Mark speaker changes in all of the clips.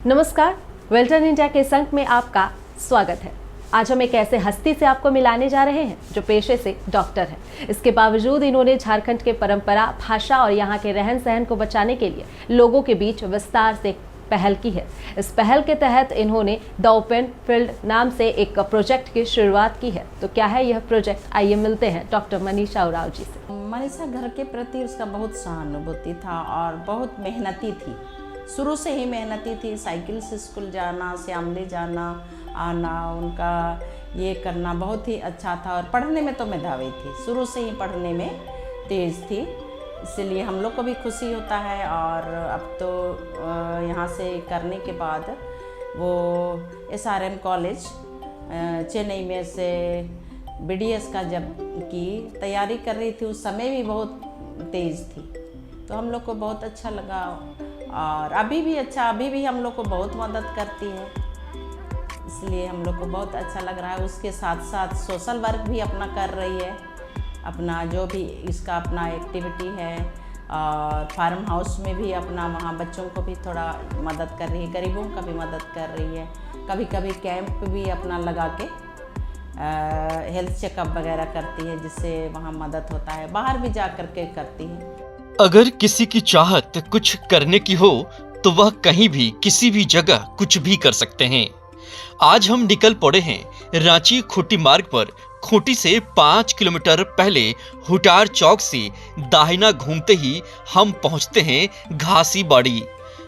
Speaker 1: नमस्कार, वेल्टन इंडिया के इस अंक में आपका स्वागत है। आज हम एक ऐसे हस्ती से आपको मिलाने जा रहे हैं जो पेशे से डॉक्टर है। इसके बावजूद इन्होंने झारखंड के परंपरा, भाषा और यहाँ के रहन सहन को बचाने के लिए लोगों के बीच विस्तार से पहल की है। इस पहल के तहत इन्होंने द ओपन फील्ड नाम से एक प्रोजेक्ट की शुरुआत की है। तो क्या है यह प्रोजेक्ट, आइए मिलते हैं डॉक्टर मनीषा उरांव जी से।
Speaker 2: मनीषा घर के प्रति उसका बहुत सहानुभूति था और बहुत मेहनती थी। शुरू से ही मेहनती थी। साइकिल से स्कूल जाना, श्यामली जाना आना, उनका ये करना बहुत ही अच्छा था। और पढ़ने में तो मेधावी थी, शुरू से ही पढ़ने में तेज़ थी, इसलिए हम लोग को भी खुशी होता है। और अब तो यहाँ से करने के बाद वो SRM कॉलेज चेन्नई में से BDS का जब की तैयारी कर रही थी, उस समय भी बहुत तेज़ थी, तो हम लोग को बहुत अच्छा लगा। और अभी भी हम लोग को बहुत मदद करती है, इसलिए हम लोग को बहुत अच्छा लग रहा है। उसके साथ साथ सोशल वर्क भी अपना कर रही है, अपना जो भी इसका अपना एक्टिविटी है। और फार्म हाउस में भी अपना वहाँ बच्चों को भी थोड़ा मदद कर रही है, गरीबों का भी मदद कर रही है। कभी कभी कैंप भी अपना लगा के हेल्थ चेकअप वगैरह करती है, जिससे वहाँ मदद होता है। बाहर भी जा कर के करती है।
Speaker 3: अगर किसी की चाहत कुछ करने की हो तो वह कहीं भी किसी भी जगह कुछ भी कर सकते हैं। आज हम निकल पड़े हैं रांची खूंटी मार्ग पर। खूंटी से 5 किलोमीटर पहले हुटार चौक से दाहिना घूमते ही हम पहुंचते हैं घासी बाड़ी,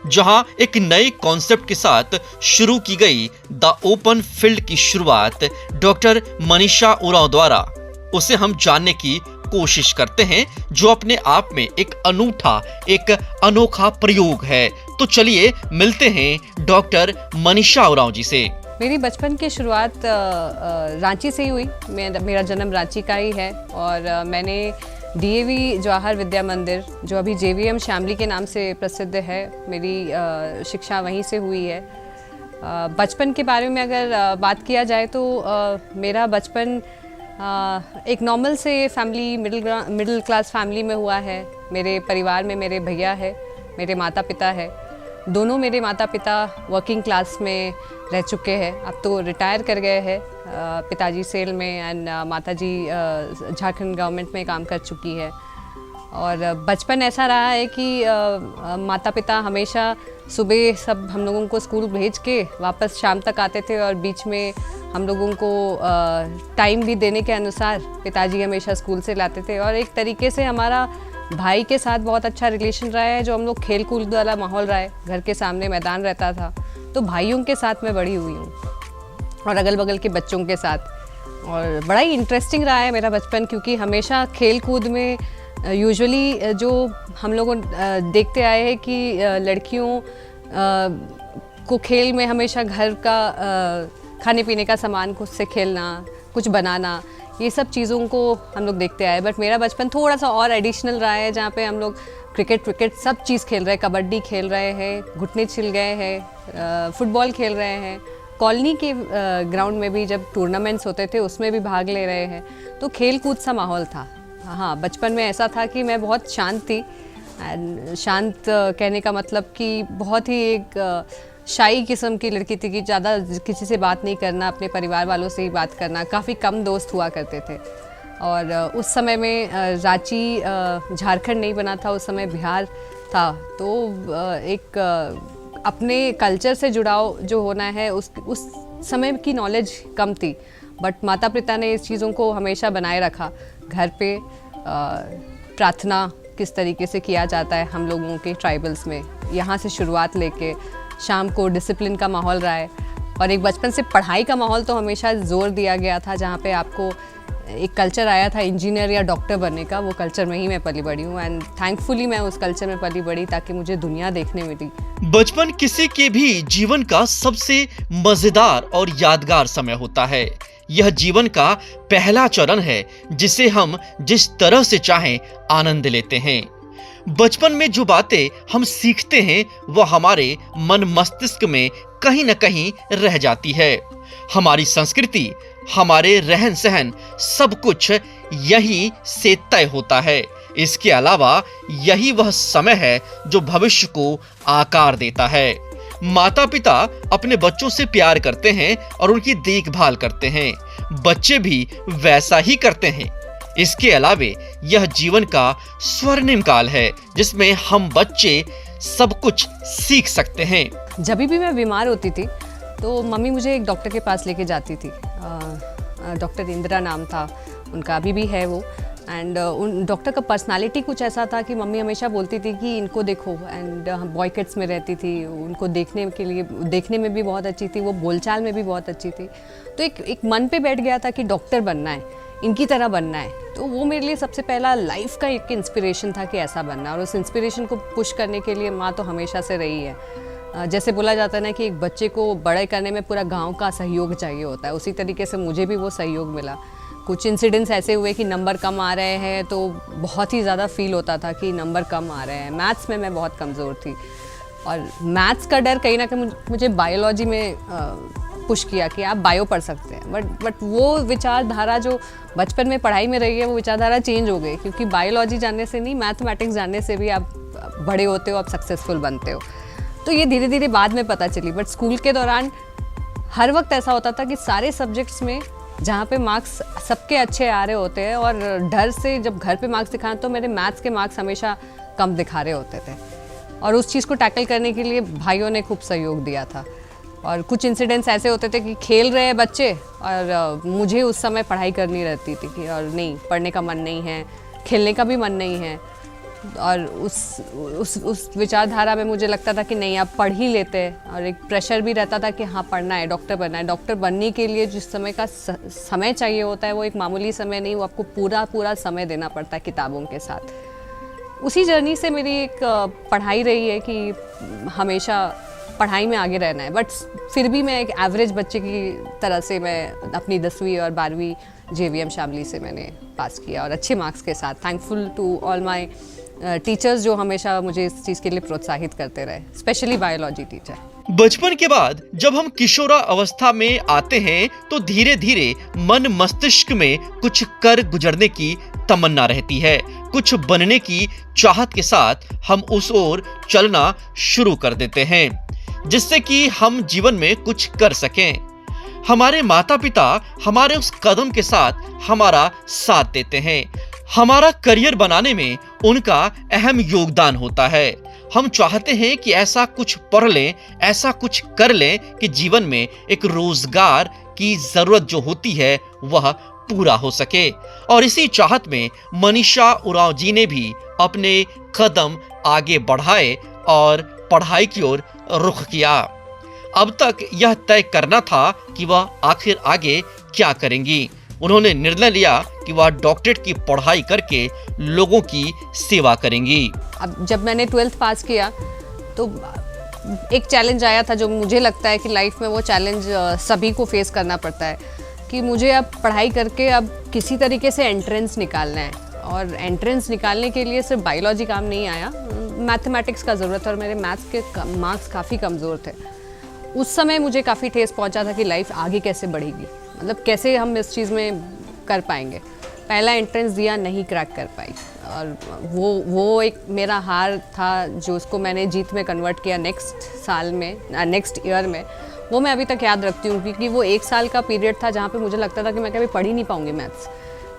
Speaker 3: जहां एक नए कॉन्सेप्ट के साथ शुरू की गई द ओपन फील्ड की शुरुआत डॉक्टर मनीषा उरांव द्वारा। उसे हम जानने की कोशिश करते हैं, जो अपने आप में एक अनोखा प्रयोग है। तो चलिए मिलते हैं डॉक्टर मनीषा उरांव जी से।
Speaker 4: मेरी बचपन की शुरुआत रांची से ही हुई। मेरा जन्म रांची का ही है और मैंने DAV जवाहर विद्या मंदिर, जो अभी JVM श्यामली के नाम से प्रसिद्ध है, मेरी शिक्षा वहीं से हुई है। बचपन के बारे में अगर बात किया जाए तो मेरा बचपन एक नॉर्मल से फैमिली, मिडिल क्लास फैमिली में हुआ है। मेरे परिवार में मेरे भैया है, मेरे माता पिता है। दोनों मेरे माता पिता वर्किंग क्लास में रह चुके हैं, अब तो रिटायर कर गए हैं। पिताजी सेल में एंड माताजी झारखंड गवर्नमेंट में काम कर चुकी है। और बचपन ऐसा रहा है कि माता पिता हमेशा सुबह सब हम लोगों को स्कूल भेज के वापस शाम तक आते थे, और बीच में हम लोगों को टाइम भी देने के अनुसार पिताजी हमेशा स्कूल से लाते थे। और एक तरीके से हमारा भाई के साथ बहुत अच्छा रिलेशन रहा है, जो हम लोग खेल कूद वाला माहौल रहा है। घर के सामने मैदान रहता था, तो भाइयों के साथ मैं बड़ी हुई हूँ और अगल बगल के बच्चों के साथ। और बड़ा ही इंटरेस्टिंग रहा है मेरा बचपन, क्योंकि हमेशा खेल कूद में यूजुअली जो हम लोग देखते आए हैं कि लड़कियों को खेल में हमेशा घर का खाने पीने का सामान खुद से खेलना, कुछ बनाना, ये सब चीज़ों को हम लोग देखते आए। बट मेरा बचपन थोड़ा सा और एडिशनल रहा है, जहाँ पे हम लोग क्रिकेट सब चीज़ खेल रहे हैं, कबड्डी खेल रहे हैं, घुटने छिल गए हैं, फुटबॉल खेल रहे हैं। कॉलोनी के ग्राउंड में भी जब टूर्नामेंट्स होते थे उसमें भी भाग ले रहे हैं। तो खेल कूद सा माहौल था। हाँ, बचपन में ऐसा था कि मैं बहुत शांत थी। शांत कहने का मतलब कि बहुत ही एक शाई किस्म की लड़की थी, कि ज़्यादा किसी से बात नहीं करना, अपने परिवार वालों से ही बात करना। काफ़ी कम दोस्त हुआ करते थे। और उस समय में रांची झारखंड नहीं बना था, उस समय बिहार था। तो एक अपने कल्चर से जुड़ाव जो होना है, उस समय की नॉलेज कम थी। बट माता पिता ने इस चीज़ों को हमेशा बनाए रखा। घर पे प्रार्थना किस तरीके से किया जाता है हम लोगों के ट्राइबल्स में, यहाँ से शुरुआत लेके शाम को डिसिप्लिन का माहौल रहा है। और एक बचपन से पढ़ाई का माहौल तो हमेशा जोर दिया गया था, जहाँ पे आपको एक कल्चर आया था इंजीनियर या डॉक्टर बनने का। वो कल्चर में ही मैं पली बड़ी हूँ, एंड थैंकफुली मैं उस कल्चर में पली बड़ी, ताकि मुझे दुनिया देखने मिली।
Speaker 3: बचपन किसी के भी जीवन का सबसे मजेदार और यादगार समय होता है। यह जीवन का पहला चरण है, जिसे हम जिस तरह से चाहें आनंद लेते हैं। बचपन में जो बातें हम सीखते हैं वह हमारे मन मस्तिष्क में कहीं न कहीं रह जाती है। हमारी संस्कृति, हमारे रहन सहन, सब कुछ यही से तय होता है। इसके अलावा यही वह समय है जो भविष्य को आकार देता है। माता पिता अपने बच्चों से प्यार करते हैं और उनकी देखभाल करते हैं, बच्चे भी वैसा ही करते हैं। इसके अलावे यह जीवन का स्वर्णिम काल है जिसमें हम बच्चे सब कुछ सीख सकते हैं।
Speaker 4: जब भी मैं बीमार होती थी तो मम्मी मुझे एक डॉक्टर के पास लेके जाती थी। डॉक्टर इंदिरा नाम था उनका, अभी भी है वो। एंड उन डॉक्टर का पर्सनालिटी कुछ ऐसा था कि मम्मी हमेशा बोलती थी कि इनको देखो। एंड हम बॉयकट्स में रहती थी, उनको देखने में भी बहुत अच्छी थी, वो बोलचाल में भी बहुत अच्छी थी। तो एक मन पे बैठ गया था कि डॉक्टर बनना है, इनकी तरह बनना है। तो वो मेरे लिए सबसे पहला लाइफ का एक इंस्पिरेशन था कि ऐसा बनना। और उस इंस्पिरेशन को पुश करने के लिए माँ तो हमेशा से रही है। जैसे बोला जाता है ना कि एक बच्चे को बड़े करने में पूरा गांव का सहयोग चाहिए होता है, उसी तरीके से मुझे भी वो सहयोग मिला। कुछ इंसिडेंट्स ऐसे हुए कि नंबर कम आ रहे हैं तो बहुत ही ज़्यादा फील होता था कि नंबर कम आ रहे हैं। मैथ्स में मैं बहुत कमज़ोर थी और मैथ्स का डर कहीं ना कहीं मुझे बायोलॉजी में पुश किया कि आप बायो पढ़ सकते हैं। बट वो विचारधारा जो बचपन में पढ़ाई में रही है वो विचारधारा चेंज हो गई, क्योंकि बायोलॉजी जानने से नहीं, मैथमेटिक्स जानने से भी आप बड़े होते हो, आप सक्सेसफुल बनते हो। तो ये धीरे धीरे बाद में पता चली। बट स्कूल के दौरान हर वक्त ऐसा होता था कि सारे सब्जेक्ट्स में जहाँ पे मार्क्स सबके अच्छे आ रहे होते हैं और डर से जब घर पे मार्क्स दिखाएं तो मेरे मैथ्स के मार्क्स हमेशा कम दिखा रहे होते थे। और उस चीज़ को टैकल करने के लिए भाइयों ने खूब सहयोग दिया था। और कुछ इंसिडेंट्स ऐसे होते थे कि खेल रहे हैं बच्चे और मुझे उस समय पढ़ाई करनी रहती थी कि और नहीं, पढ़ने का मन नहीं है, खेलने का भी मन नहीं है। और उस विचारधारा में मुझे लगता था कि नहीं, आप पढ़ ही लेते हैं। और एक प्रेशर भी रहता था कि हाँ पढ़ना है, डॉक्टर बनना है। डॉक्टर बनने के लिए जिस समय का समय चाहिए होता है वो एक मामूली समय नहीं, वो आपको पूरा समय देना पड़ता है किताबों के साथ। उसी जर्नी से मेरी एक पढ़ाई रही है कि हमेशा पढ़ाई में आगे रहना है। बट फिर भी मैं एक एवरेज बच्चे की तरह से मैं अपनी 10वीं और 12वीं JVM शामली से मैंने पास किया और अच्छे मार्क्स के साथ। Thankful to all my teachers जो हमेशा मुझे इस चीज़ के लिए प्रोत्साहित करते रहे, स्पेशली बायोलॉजी टीचर।
Speaker 3: बचपन के बाद जब हम किशोरा अवस्था में आते हैं तो धीरे धीरे मन मस्तिष्क में कुछ कर गुजरने की तमन्ना रहती है, कुछ बनने की चाहत के साथ हम उस ओर चलना शुरू कर देते हैं जिससे कि हम जीवन में कुछ कर सकें। हमारे माता पिता हमारे उस कदम के साथ हमारा साथ देते हैं। हमारा करियर बनाने में उनका अहम योगदान होता है। हम चाहते हैं कि ऐसा कुछ पढ़ लें, ऐसा कुछ कर लें कि जीवन में एक रोजगार की जरूरत जो होती है वह पूरा हो सके। और इसी चाहत में मनीषा उरांव जी ने भी अपने कदम आगे बढ़ाए और पढ़ाई की ओर रुख किया। अब तक यह तय करना था कि वह आखिर आगे क्या करेंगी। उन्होंने निर्णय लिया कि वह डॉक्टरेट की पढ़ाई करके लोगों की सेवा करेंगी।
Speaker 4: अब जब मैंने 12th पास किया तो एक चैलेंज आया था जो मुझे लगता है कि लाइफ में वो चैलेंज सभी को फेस करना पड़ता है कि मुझे अब पढ़ाई करके अब किसी तरीके से एंट्रेंस निकालना है। और एंट्रेंस निकालने के लिए सिर्फ बायोलॉजी काम नहीं आया, मैथमेटिक्स का ज़रूरत था और मेरे मैथ्स के मार्क्स काफ़ी कमज़ोर थे। उस समय मुझे काफ़ी ठेस पहुंचा था कि लाइफ आगे कैसे बढ़ेगी, मतलब कैसे हम इस चीज़ में कर पाएंगे। पहला एंट्रेंस दिया, नहीं क्रैक कर पाई और वो एक मेरा हार था जो उसको मैंने जीत में कन्वर्ट किया नेक्स्ट ईयर में। वो मैं अभी तक याद रखती हूँ क्योंकि वो 1 साल का पीरियड था जहाँ पे मुझे लगता था कि मैं कभी पढ़ ही नहीं पाऊँगी मैथ्स,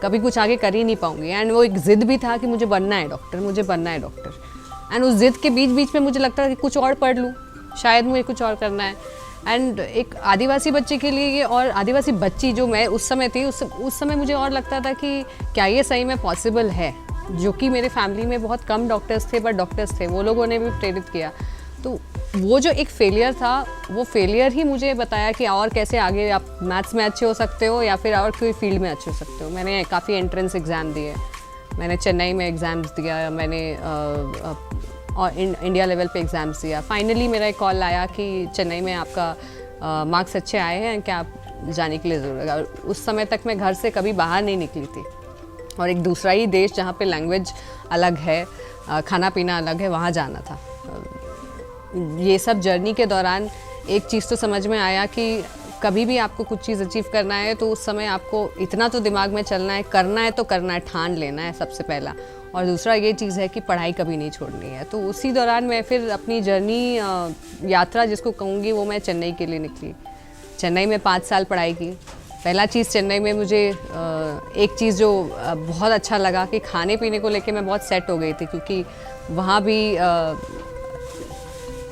Speaker 4: कभी कुछ आगे कर ही नहीं पाऊँगी। एंड वो एक ज़िद भी था कि मुझे बनना है डॉक्टर, मुझे बनना है डॉक्टर। एंड उस ज़िद के बीच में मुझे लगता था कि कुछ और पढ़ लूँ, शायद मुझे कुछ और करना है। एंड एक आदिवासी बच्चे के लिए ये, और आदिवासी बच्ची जो मैं उस समय थी, उस समय मुझे और लगता था कि क्या ये सही में पॉसिबल है, जो कि मेरे फैमिली में बहुत कम डॉक्टर्स थे, बट डॉक्टर्स थे, वो लोगों ने भी प्रेरित किया। तो वो जो एक फेलियर था, वो फेलियर ही मुझे बताया कि और कैसे आगे आप मैथ्स में अच्छे हो सकते हो या फिर और कोई फील्ड में अच्छे हो सकते हो। मैंने काफ़ी एंट्रेंस एग्ज़ाम दिए, मैंने चेन्नई में एग्ज़ाम्स दिया, मैंने और इंडिया लेवल पे एग्ज़ाम्स दिया। फाइनली मेरा एक कॉल आया कि चेन्नई में आपका मार्क्स अच्छे आए हैं, क्या आप जाने के लिए ज़रूर है। उस समय तक मैं घर से कभी बाहर नहीं निकली थी और एक दूसरा ही देश जहाँ पे लैंग्वेज अलग है, खाना पीना अलग है, वहाँ जाना था। ये सब जर्नी के दौरान एक चीज़ तो समझ में आया कि कभी भी आपको कुछ चीज़ अचीव करना है तो उस समय आपको इतना तो दिमाग में चलना है, करना है तो करना है, ठान लेना है सबसे पहला। और दूसरा ये चीज़ है कि पढ़ाई कभी नहीं छोड़नी है। तो उसी दौरान मैं फिर अपनी जर्नी यात्रा जिसको कहूँगी वो मैं चेन्नई के लिए निकली। चेन्नई में 5 साल पढ़ाई की। पहला चीज़ चेन्नई में मुझे एक चीज़ जो बहुत अच्छा लगा कि खाने पीने को लेके मैं बहुत सेट हो गई थी, क्योंकि वहाँ भी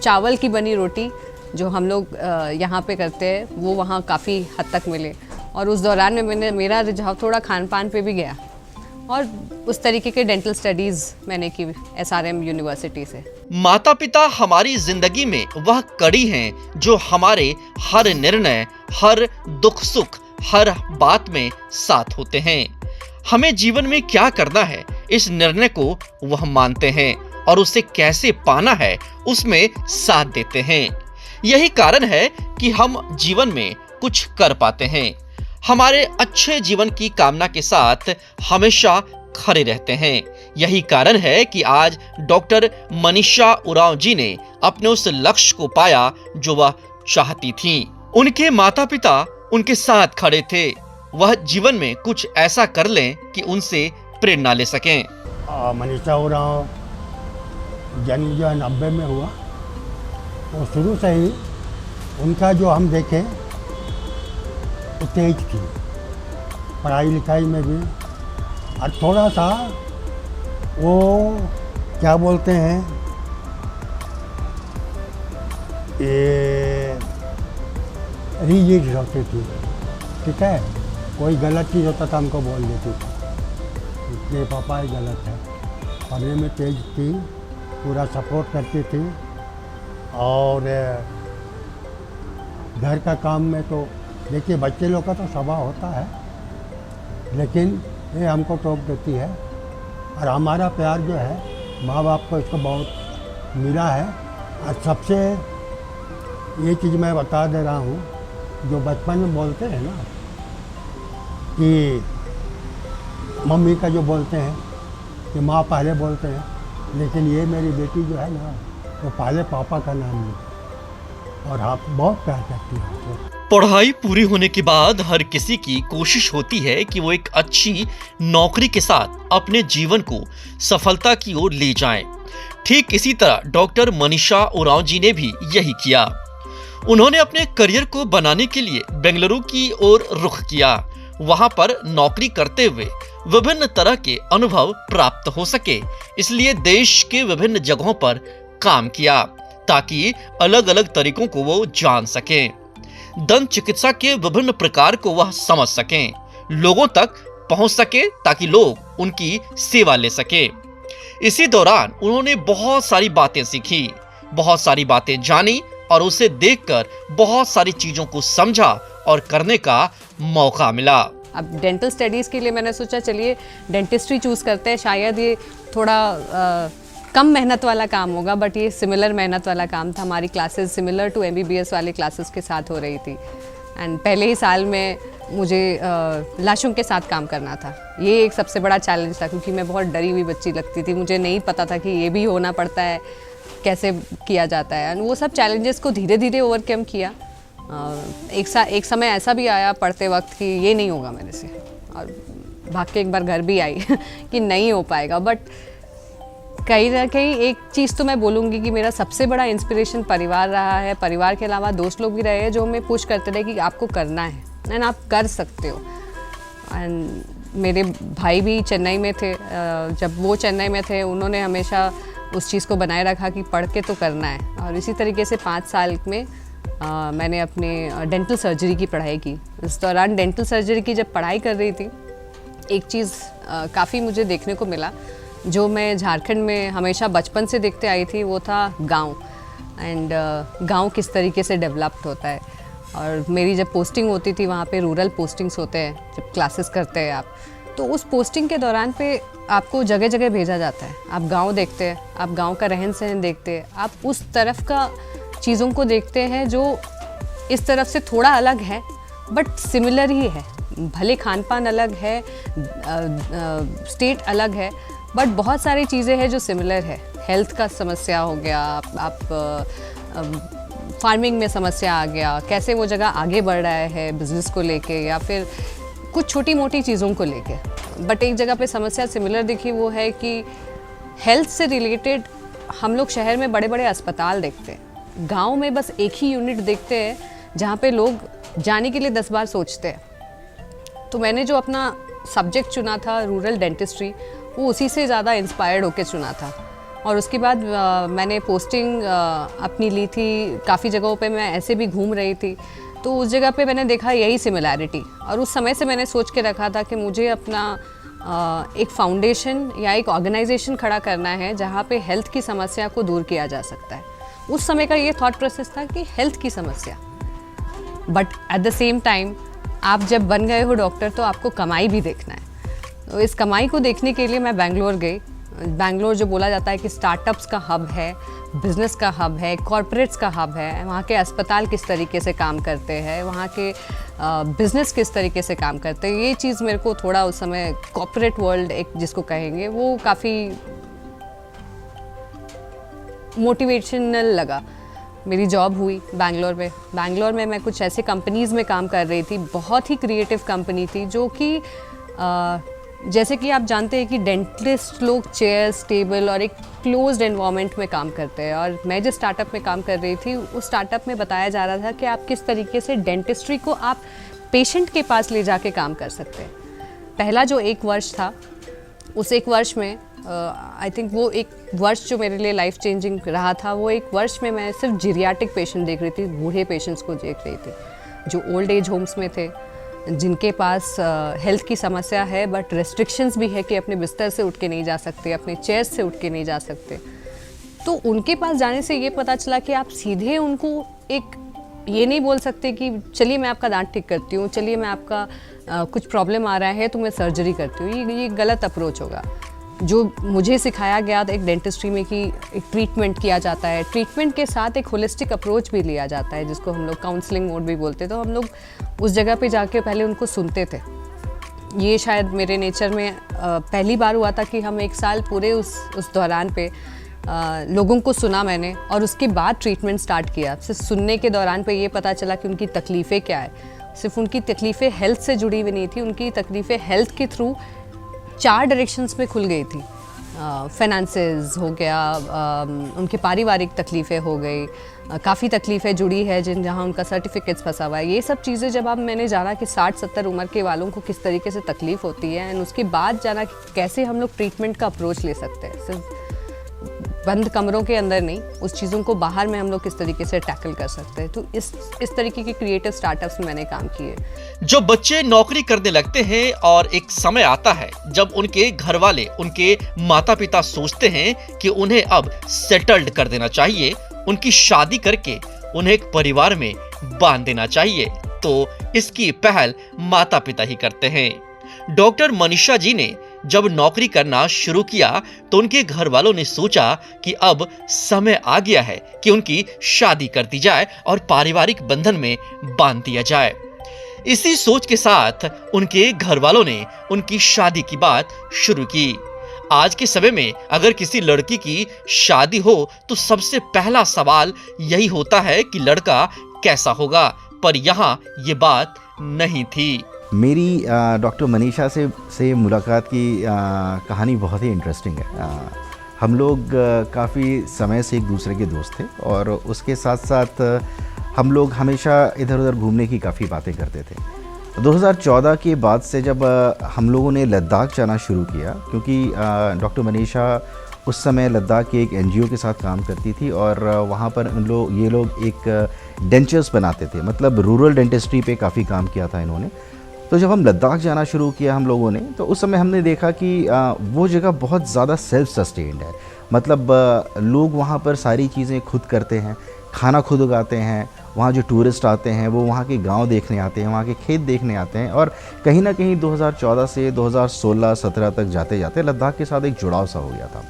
Speaker 4: चावल की बनी रोटी जो हम लोग यहाँ पे करते हैं वो वहाँ काफ़ी हद तक मिले। और उस दौरान में मेरा रुझाव थोड़ा खान पान पे भी गया और उस तरीके के डेंटल स्टडीज़ मैंने की SRM यूनिवर्सिटी से।
Speaker 3: माता पिता हमारी जिंदगी में वह कड़ी हैं जो हमारे हर निर्णय, हर दुख सुख, हर बात में साथ होते हैं। हमें जीवन में क्या करना है इस निर्णय को वह मानते हैं और उसे कैसे पाना है उसमें साथ देते हैं। यही कारण है कि हम जीवन में कुछ कर पाते हैं। हमारे अच्छे जीवन की कामना के साथ हमेशा खड़े रहते हैं। यही कारण है कि आज डॉक्टर मनीषा उरांव जी ने अपने उस लक्ष्य को पाया जो वह चाहती थी। उनके माता पिता उनके साथ खड़े थे। वह जीवन में कुछ ऐसा कर लें कि उनसे प्रेरणा ले सकें।
Speaker 5: मनीषा उरांव जन्म जो है 90 में हुआ। तो शुरू से ही उनका जो हम देखें तो तेज थी पढ़ाई लिखाई में भी, और थोड़ा सा वो क्या बोलते हैं ये रिजिड होती थी, ठीक है। कोई गलत चीज़ होता था हमको बोल देती थी, ये पापा ये गलत है। पढ़ने में तेज थी, पूरा सपोर्ट करती थी, और घर का काम में तो देखिए बच्चे लोग का तो स्वभाव होता है, लेकिन ये हमको टोक देती है। और हमारा प्यार जो है माँ बाप को इसको बहुत मिला है। और सबसे ये चीज़ मैं बता दे रहा हूँ, जो बचपन में बोलते हैं ना कि मम्मी का जो बोलते हैं कि माँ पहले बोलते हैं, लेकिन ये मेरी बेटी जो है ना वो पहले पापा का नाम ली, और आप बहुत प्यार करती हैं।
Speaker 3: पढ़ाई पूरी होने के बाद हर किसी की कोशिश होती है कि वो एक अच्छी नौकरी के साथ अपने जीवन को सफलता की ओर ले जाएं। ठीक इसी तरह डॉक्टर मनीषा उरांव जी ने भी यही किया। उन्होंने अपने करियर को बनाने के लिए बेंगलुरु की ओर रुख किया। वहां पर नौकरी करते हुए विभिन्न तरह के अनुभव प्राप्त हो सके, इसलिए देश के विभिन्न जगहों पर काम किया ताकि अलग अलग तरीकों को वो जान सकें। दंत चिकित्सा के विभिन्न प्रकार को वह समझ सकें, लोगों तक पहुंच सके ताकि लोग उनकी सेवा ले सके। इसी दौरान उन्होंने बहुत सारी बातें सीखी, बहुत सारी बातें जानी और उसे देखकर बहुत सारी चीजों को समझा और करने का मौका मिला।
Speaker 4: अब डेंटल स्टडीज़ के लिए मैंने सोचा चलिए डेंटिस्ट्री चूज़ करते हैं, शायद ये थोड़ा कम मेहनत वाला काम होगा, बट ये सिमिलर मेहनत वाला काम था। हमारी क्लासेस सिमिलर टू MBBS वाले क्लासेस के साथ हो रही थी, एंड पहले ही साल में मुझे लाशों के साथ काम करना था। ये एक सबसे बड़ा चैलेंज था, क्योंकि मैं बहुत डरी हुई बच्ची लगती थी, मुझे नहीं पता था कि ये भी होना पड़ता है, कैसे किया जाता है। एंड वो सब चैलेंजेस को धीरे धीरे ओवरकम किया। एक समय ऐसा भी आया पढ़ते वक्त कि ये नहीं होगा मेरे से, और भाग के एक बार घर भी आई कि नहीं हो पाएगा। बट कहीं ना कहीं एक चीज़ तो मैं बोलूँगी कि मेरा सबसे बड़ा इंस्पिरेशन परिवार रहा है। परिवार के अलावा दोस्त लोग भी रहे हैं जो हमें पुश करते रहे कि आपको करना है एंड आप कर सकते हो। एंड मेरे भाई भी चेन्नई में थे। जब वो चेन्नई में थे उन्होंने हमेशा उस चीज़ को बनाए रखा कि पढ़ के तो करना है। और इसी तरीके से 5 साल में मैंने अपने डेंटल सर्जरी की पढ़ाई की। इस दौरान डेंटल सर्जरी की जब पढ़ाई कर रही थी, एक चीज़ काफ़ी मुझे देखने को मिला जो मैं झारखंड में हमेशा बचपन से देखते आई थी, वो था गांव। एंड गांव किस तरीके से डेवलप्ड होता है। और मेरी जब पोस्टिंग होती थी वहाँ पे रूरल पोस्टिंग्स होते हैं, जब क्लासेस करते हैं आप, तो उस पोस्टिंग के दौरान पे आपको जगह जगह भेजा जाता है। आप गांव देखते हैं, आप गांव का रहन सहन देखते हैं, आप उस तरफ का चीज़ों को देखते हैं जो इस तरफ से थोड़ा अलग है बट सिमिलर ही है। भले खान पान अलग है, स्टेट अलग है, बट बहुत सारी चीज़ें हैं जो सिमिलर है। हेल्थ का समस्या हो गया, आप फार्मिंग में समस्या आ गया, कैसे वो जगह आगे बढ़ रहा है बिज़नेस को लेके, या फिर कुछ छोटी मोटी चीज़ों को लेके, बट एक जगह पे समस्या सिमिलर दिखी, वो है कि हेल्थ से रिलेटेड हम लोग शहर में बड़े बड़े अस्पताल देखते हैं, गांव में बस एक ही यूनिट देखते हैं जहाँ पे लोग जाने के लिए 10 बार सोचते हैं। तो मैंने जो अपना सब्जेक्ट चुना था रूरल डेंटिस्ट्री, वो उसी से ज़्यादा इंस्पायर्ड होकर चुना था। और उसके बाद मैंने पोस्टिंग अपनी ली थी, काफ़ी जगहों पे मैं ऐसे भी घूम रही थी, तो उस जगह पे मैंने देखा यही सिमिलैरिटी। और उस समय से मैंने सोच के रखा था कि मुझे अपना एक फाउंडेशन या एक ऑर्गेनाइजेशन खड़ा करना है जहाँ पे हेल्थ की समस्या को दूर किया जा सकता है। उस समय का ये थॉट प्रोसेस था कि हेल्थ की समस्या, but at the same time आप जब बन गए हो डॉक्टर तो आपको कमाई भी देखना है। तो इस कमाई को देखने के लिए मैं बेंगलोर गई। बेंगलोर जो बोला जाता है कि स्टार्टअप्स का हब है, बिज़नेस का हब है, कॉरपोरेट्स का हब है, वहाँ के अस्पताल किस तरीके से काम करते हैं, वहाँ के बिज़नेस किस तरीके से काम करते हैं, ये चीज़ मेरे को थोड़ा उस समय कॉरपोरेट वर्ल्ड एक जिसको कहेंगे वो काफ़ी मोटिवेशनल लगा। मेरी जॉब हुई बेंगलोर में। बेंगलोर में मैं कुछ ऐसे कंपनीज़ में काम कर रही थी, बहुत ही क्रिएटिव कंपनी थी, जो कि जैसे कि आप जानते हैं कि डेंटिस्ट लोग चेयर्स, टेबल और एक क्लोज्ड एनवायरनमेंट में काम करते हैं। और मैं जिस स्टार्टअप में काम कर रही थी, उस स्टार्टअप में बताया जा रहा था कि आप किस तरीके से डेंटिस्ट्री को आप पेशेंट के पास ले जाके काम कर सकते हैं। पहला जो 1 वर्ष था, उस 1 वर्ष में आई थिंक वो 1 वर्ष जो मेरे लिए लाइफ चेंजिंग रहा था, वो 1 वर्ष में मैं सिर्फ जीरियाटिक पेशेंट देख रही थी, बूढ़े पेशेंट्स को देख रही थी जो ओल्ड एज होम्स में थे, जिनके पास हेल्थ की समस्या है बट रेस्ट्रिक्शंस भी है कि अपने बिस्तर से उठ के नहीं जा सकते, अपने चेयर से उठ के नहीं जा सकते। तो उनके पास जाने से ये पता चला कि आप सीधे उनको एक ये नहीं बोल सकते कि चलिए मैं आपका दांत ठीक करती हूँ, चलिए मैं आपका कुछ प्रॉब्लम आ रहा है तो मैं सर्जरी करती हूँ, ये गलत अप्रोच होगा। जो मुझे सिखाया गया एक डेंटिस्ट्री में कि एक ट्रीटमेंट किया जाता है, ट्रीटमेंट के साथ एक होलिस्टिक अप्रोच भी लिया जाता है, जिसको हम लोग काउंसलिंग मोड भी बोलते हैं। तो हम लोग उस जगह पे जाके पहले उनको सुनते थे। ये शायद मेरे नेचर में पहली बार हुआ था कि हम 1 साल पूरे उस दौरान पे लोगों को सुना मैंने, और उसके बाद ट्रीटमेंट स्टार्ट किया। सिर्फ सुनने के दौरान पे ये पता चला कि उनकी तकलीफ़ें क्या है। सिर्फ उनकी तकलीफ़ें हेल्थ से जुड़ी हुई नहीं थी, उनकी तकलीफ़ें हेल्थ के थ्रू 4 डायरेक्शंस में खुल गई थी। फाइनेंसेस हो गया, उनके पारिवारिक तकलीफ़ें हो गई, काफ़ी तकलीफ़ें जुड़ी है जहाँ उनका सर्टिफिकेट्स फंसा हुआ है। ये सब चीज़ें जब मैंने जाना कि 60-70 उम्र के वालों को किस तरीके से तकलीफ़ होती है, एंड उसके बाद जाना कि कैसे हम लोग ट्रीटमेंट का अप्रोच ले सकते हैं, सिर्फ बंद कमरों के अंदर नहीं, उस चीज़ों को बाहर में हम लोग किस तरीके से टैकल कर सकते हैं। तो इस तरीके के क्रिएटिव स्टार्टअप्स में मैंने काम किए।
Speaker 3: जो बच्चे नौकरी करने लगते हैं और एक समय आता है जब उनके घर वाले, उनके माता पिता सोचते हैं कि उन्हें अब सेटल्ड कर देना चाहिए, उनकी शादी करके उन्हें एक परिवार में बांध देना चाहिए, तो इसकी पहल माता पिता ही करते हैं। डॉक्टर मनीषा जी ने जब नौकरी करना शुरू किया तो उनके घर वालों ने सोचा कि अब समय आ गया है कि उनकी शादी कर दी जाए और पारिवारिक बंधन में बांध दिया जाए। इसी सोच के साथ उनके घर वालों ने उनकी शादी की बात शुरू की। आज के समय में अगर किसी लड़की की शादी हो तो सबसे पहला सवाल यही होता है कि लड़का कैसा होगा, पर यहाँ ये बात नहीं थी।
Speaker 6: मेरी डॉक्टर मनीषा से मुलाकात की कहानी बहुत ही इंटरेस्टिंग है। हम लोग काफ़ी समय से एक दूसरे के दोस्त थे, और उसके साथ साथ हम लोग हमेशा इधर उधर घूमने की काफ़ी बातें करते थे। 2014 के बाद से जब हम लोगों ने लद्दाख जाना शुरू किया, क्योंकि डॉक्टर मनीषा उस समय लद्दाख के एक NGO के साथ काम करती थी, और वहाँ पर ये लोग एक डेंचर्स बनाते थे, मतलब रूरल डेंटिस्ट्री पे काफ़ी काम किया था इन्होंने। तो जब हम लद्दाख जाना शुरू किया हम लोगों ने, तो उस समय हमने देखा कि वो जगह बहुत ज़्यादा सेल्फ सस्टेन्ड है, मतलब लोग वहाँ पर सारी चीज़ें खुद करते हैं, खाना खुद उगाते हैं। वहाँ जो टूरिस्ट आते हैं वो वहाँ के गांव देखने आते हैं, वहाँ के खेत देखने आते हैं, और कहीं ना कहीं 2014 से 2016-17 तक जाते जाते लद्दाख के साथ एक जुड़ाव सा हो गया था।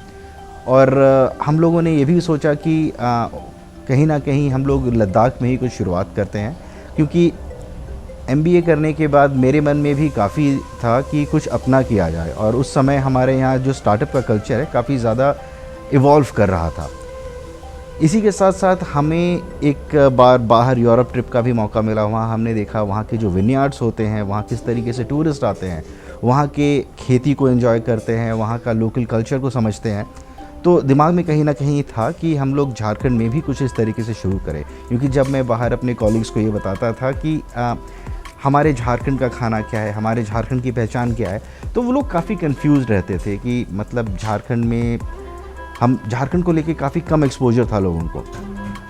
Speaker 6: और हम लोगों ने ये भी सोचा कि कहीं ना कहीं हम लोग लद्दाख में ही कुछ शुरुआत करते हैं, क्योंकि MBA करने के बाद मेरे मन में भी काफ़ी था कि कुछ अपना किया जाए, और उस समय हमारे यहाँ जो स्टार्टअप का कल्चर है काफ़ी ज़्यादा इवॉल्व कर रहा था। इसी के साथ साथ हमें एक बार बाहर यूरोप ट्रिप का भी मौका मिला। वहाँ हमने देखा वहाँ के जो विनयार्ड्स होते हैं, वहाँ किस तरीके से टूरिस्ट आते हैं, वहाँ के खेती को एंजॉय करते हैं, वहाँ का लोकल कल्चर को समझते हैं। तो दिमाग में कहीं ना कहीं था कि हम लोग झारखंड में भी कुछ इस तरीके से शुरू करें, क्योंकि जब मैं बाहर अपने कॉलीग्स को ये बताता था कि हमारे झारखंड का खाना क्या है, हमारे झारखंड की पहचान क्या है, तो वो लोग काफ़ी कंफ्यूज रहते थे कि मतलब झारखंड में हम झारखंड को लेके काफ़ी कम एक्सपोजर था लोगों को।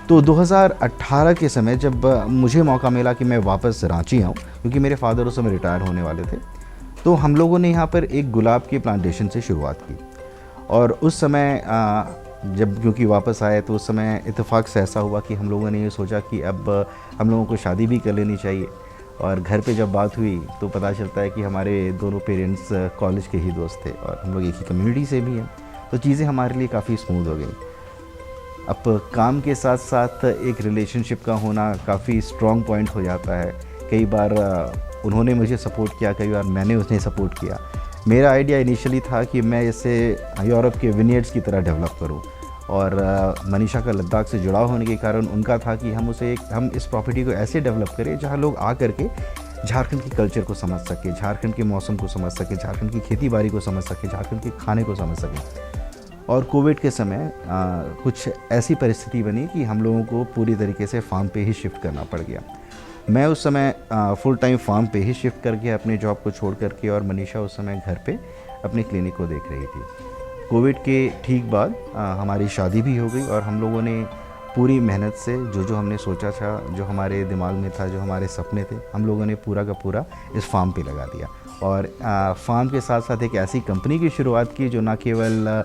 Speaker 6: तो 2018 के समय जब मुझे मौका मिला कि मैं वापस रांची आऊँ, क्योंकि मेरे फादर उस समय रिटायर होने वाले थे, तो हम लोगों ने यहाँ पर एक गुलाब के प्लांटेशन से शुरुआत की। और उस समय जब क्योंकि वापस आए तो उस समय इत्तेफाक से ऐसा हुआ कि हम लोगों ने ये सोचा कि अब हम लोगों को शादी भी कर लेनी चाहिए। और घर पे जब बात हुई तो पता चलता है कि हमारे दोनों पेरेंट्स कॉलेज के ही दोस्त थे और हम लोग एक ही कम्युनिटी से भी हैं, तो चीज़ें हमारे लिए काफ़ी स्मूथ हो गई। अब काम के साथ साथ एक रिलेशनशिप का होना काफ़ी स्ट्रॉन्ग पॉइंट हो जाता है। कई बार उन्होंने मुझे सपोर्ट किया, कई बार मैंने उन्हें सपोर्ट किया। मेरा आइडिया इनिशियली था कि मैं इसे यूरोप के विनियर्ड्स की तरह डेवलप करूं, और मनीषा का लद्दाख से जुड़ाव होने के कारण उनका था कि हम इस प्रॉपर्टी को ऐसे डेवलप करें जहां लोग आ करके झारखंड के कल्चर को समझ सके, झारखंड के मौसम को समझ सके, झारखंड की खेती बाड़ी को समझ सके, झारखंड के खाने को समझ सकें। और कोविड के समय कुछ ऐसी परिस्थिति बनी कि हम लोगों को पूरी तरीके से फार्म पे ही शिफ्ट करना पड़ गया। मैं उस समय फुल टाइम फार्म पे ही शिफ्ट करके अपने जॉब को छोड़ करके, और मनीषा उस समय घर पे अपने क्लिनिक को देख रही थी। कोविड के ठीक बाद हमारी शादी भी हो गई और हम लोगों ने पूरी मेहनत से जो हमने सोचा था, जो हमारे दिमाग में था, जो हमारे सपने थे, हम लोगों ने पूरा का पूरा इस फार्म पे लगा दिया। और फार्म के साथ साथ एक ऐसी कंपनी की शुरुआत की जो ना केवल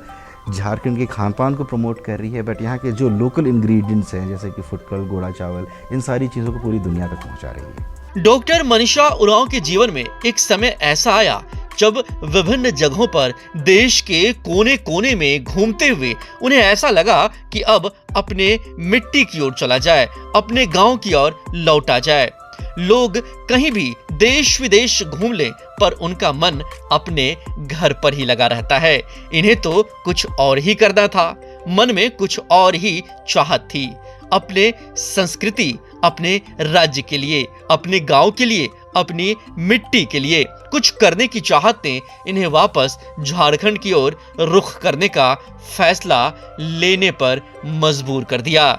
Speaker 6: झारखंड के खान पान को प्रमोट कर रही है, बट यहाँ के जो लोकल इंग्रेडिएंट्स हैं जैसे कि फुटकल, गोड़ा चावल, इन सारी चीज़ों को पूरी दुनिया तक पहुँचा रही है।
Speaker 3: डॉक्टर मनीषा उरांव के जीवन में एक समय ऐसा आया जब विभिन्न जगहों पर देश के कोने कोने में घूमते हुए उन्हें ऐसा लगा कि अब अपने मिट्टी की ओर चला जाए, अपने गांव की ओर लौटा जाए। लोग कहीं भी देश विदेश घूम लें, पर उनका मन अपने घर पर ही लगा रहता है। इन्हें तो कुछ और ही करना था, मन में कुछ और ही चाहत थी, अपने संस्कृति, अपने राज्य के लिए, अपने गांव के लिए, अपनी मिट्टी के लिए कुछ करने की चाहत ने इन्हें वापस झारखंड की ओर रुख करने का फैसला लेने पर मजबूर कर दिया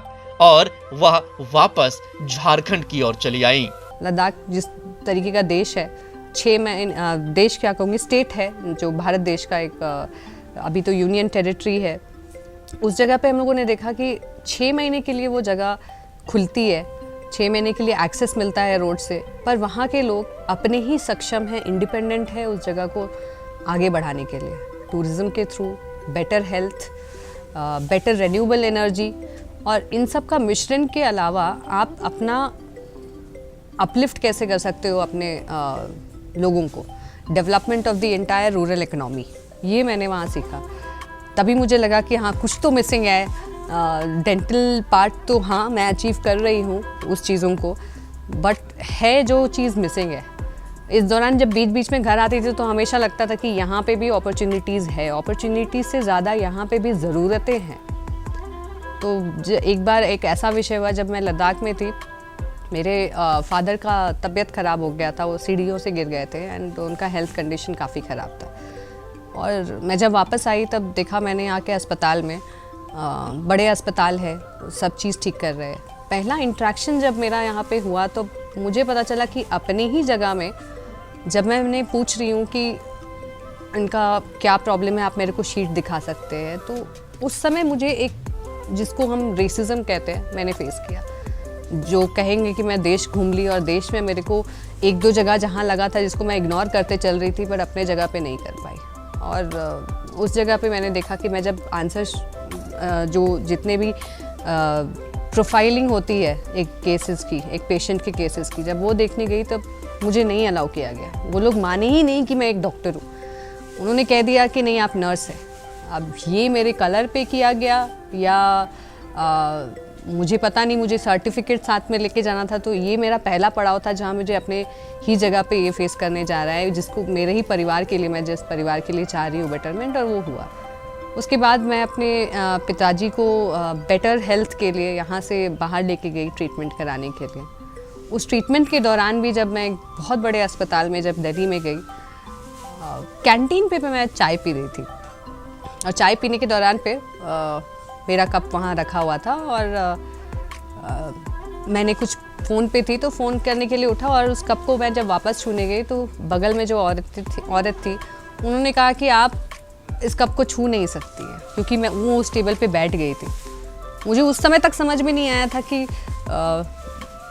Speaker 3: और वह वापस झारखंड की ओर चली आई।
Speaker 4: लद्दाख जिस तरीके का देश है, 6 महीने देश क्या कहूँगी, स्टेट है जो भारत देश का एक अभी तो यूनियन टेरिटरी है, उस जगह पे हम लोगों ने देखा कि 6 महीने के लिए वो जगह खुलती है, 6 महीने के लिए एक्सेस मिलता है रोड से, पर वहाँ के लोग अपने ही सक्षम हैं, इंडिपेंडेंट है उस जगह को आगे बढ़ाने के लिए, टूरिज़्म के through, better health, better renewable energy, और इन सब का मिश्रण के अलावा आप अपना अपलिफ्ट कैसे कर सकते हो अपने लोगों को, development of the entire rural economy, ये मैंने वहाँ सीखा। तभी मुझे लगा कि हाँ कुछ तो मिसिंग है, डेंटल पार्ट तो हाँ मैं अचीव कर रही हूँ उस चीज़ों को, बट है जो चीज़ मिसिंग है। इस दौरान जब बीच बीच में घर आती थी तो हमेशा लगता था कि यहाँ पे भी अपॉर्चुनिटीज़ है, अपॉर्चुनिटीज़ से ज़्यादा यहाँ पे भी ज़रूरतें हैं। तो एक बार एक ऐसा विषय हुआ जब मैं लद्दाख में थी, मेरे फादर का तबीयत ख़राब हो गया था, वो सीढ़ियों से गिर गए थे एंड उनका हेल्थ कंडीशन काफ़ी ख़राब था। और मैं जब वापस आई तब देखा मैंने यहाँ के अस्पताल में, बड़े अस्पताल है, सब चीज़ ठीक कर रहे हैं। पहला इंट्रैक्शन जब मेरा यहाँ पे हुआ तो मुझे पता चला कि अपने ही जगह में जब मैं उन्हें पूछ रही हूँ कि इनका क्या प्रॉब्लम है, आप मेरे को शीट दिखा सकते हैं, तो उस समय मुझे एक जिसको हम रेसिज्म कहते हैं मैंने फेस किया। जो कहेंगे कि मैं देश घूम ली और देश में मेरे को 1-2 जगह जहाँ लगा था जिसको मैं इग्नोर करते चल रही थी, पर अपने जगह पे नहीं कर पाई। और उस जगह पे मैंने देखा कि मैं जब आंसर्स जो जितने भी प्रोफाइलिंग होती है एक केसेस की, एक पेशेंट के केसेस की, जब वो देखने गई तब मुझे नहीं अलाउ किया गया। वो लोग माने ही नहीं कि मैं एक डॉक्टर हूँ, उन्होंने कह दिया कि नहीं आप नर्स हैं। अब ये मेरे कलर पे किया गया या मुझे पता नहीं, मुझे सर्टिफिकेट साथ में लेके जाना था, तो ये मेरा पहला पड़ाव था जहाँ मुझे अपने ही जगह पे ये फेस करने जा रहा है, जिसको मेरे ही परिवार के लिए, मैं जिस परिवार के लिए चाह रही हूँ बेटरमेंट, और वो हुआ। उसके बाद मैं अपने पिताजी को बेटर हेल्थ के लिए यहाँ से बाहर लेके गई ट्रीटमेंट कराने के लिए। उस ट्रीटमेंट के दौरान भी जब मैं एक बहुत बड़े अस्पताल में जब दिल्ली में गई, कैंटीन पे मैं चाय पी रही थी और चाय पीने के दौरान पे मेरा कप वहाँ रखा हुआ था और मैंने कुछ फ़ोन पे थी तो फ़ोन करने के लिए उठा और उस कप को मैं जब वापस छूने गई तो बगल में जो औरत थी उन्होंने कहा कि आप इस कप को छू नहीं सकती है, क्योंकि मैं वो उस टेबल पे बैठ गई थी। मुझे उस समय तक समझ में नहीं आया था कि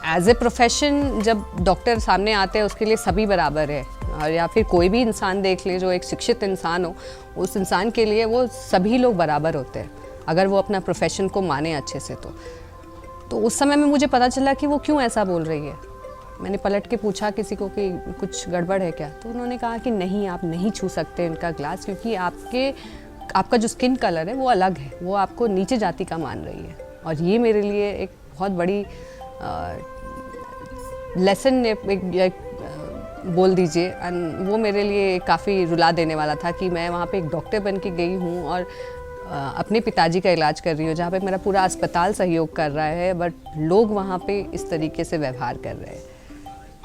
Speaker 4: एज ए प्रोफेशन जब डॉक्टर सामने आते हैं उसके लिए सभी बराबर है, और या फिर कोई भी इंसान देख ले जो एक शिक्षित इंसान हो, उस इंसान के लिए वो सभी लोग बराबर होते हैं अगर वो अपना प्रोफेशन को माने अच्छे से। तो उस समय में मुझे पता चला कि वो क्यों ऐसा बोल रही है। मैंने पलट के पूछा किसी को कि कुछ गड़बड़ है क्या, तो उन्होंने कहा कि नहीं, आप नहीं छू सकते इनका ग्लास, क्योंकि आपका जो स्किन कलर है वो अलग है, वो आपको नीचे जाति का मान रही है। और ये मेरे लिए एक बहुत बड़ी लेसन बोल दीजिए, वो मेरे लिए काफ़ी रुला देने वाला था कि मैं वहाँ पे एक डॉक्टर बन के गई हूँ और अपने पिताजी का इलाज कर रही हूँ, जहाँ पे मेरा पूरा अस्पताल सहयोग कर रहा है, बट लोग वहाँ पे इस तरीके से व्यवहार कर रहे हैं।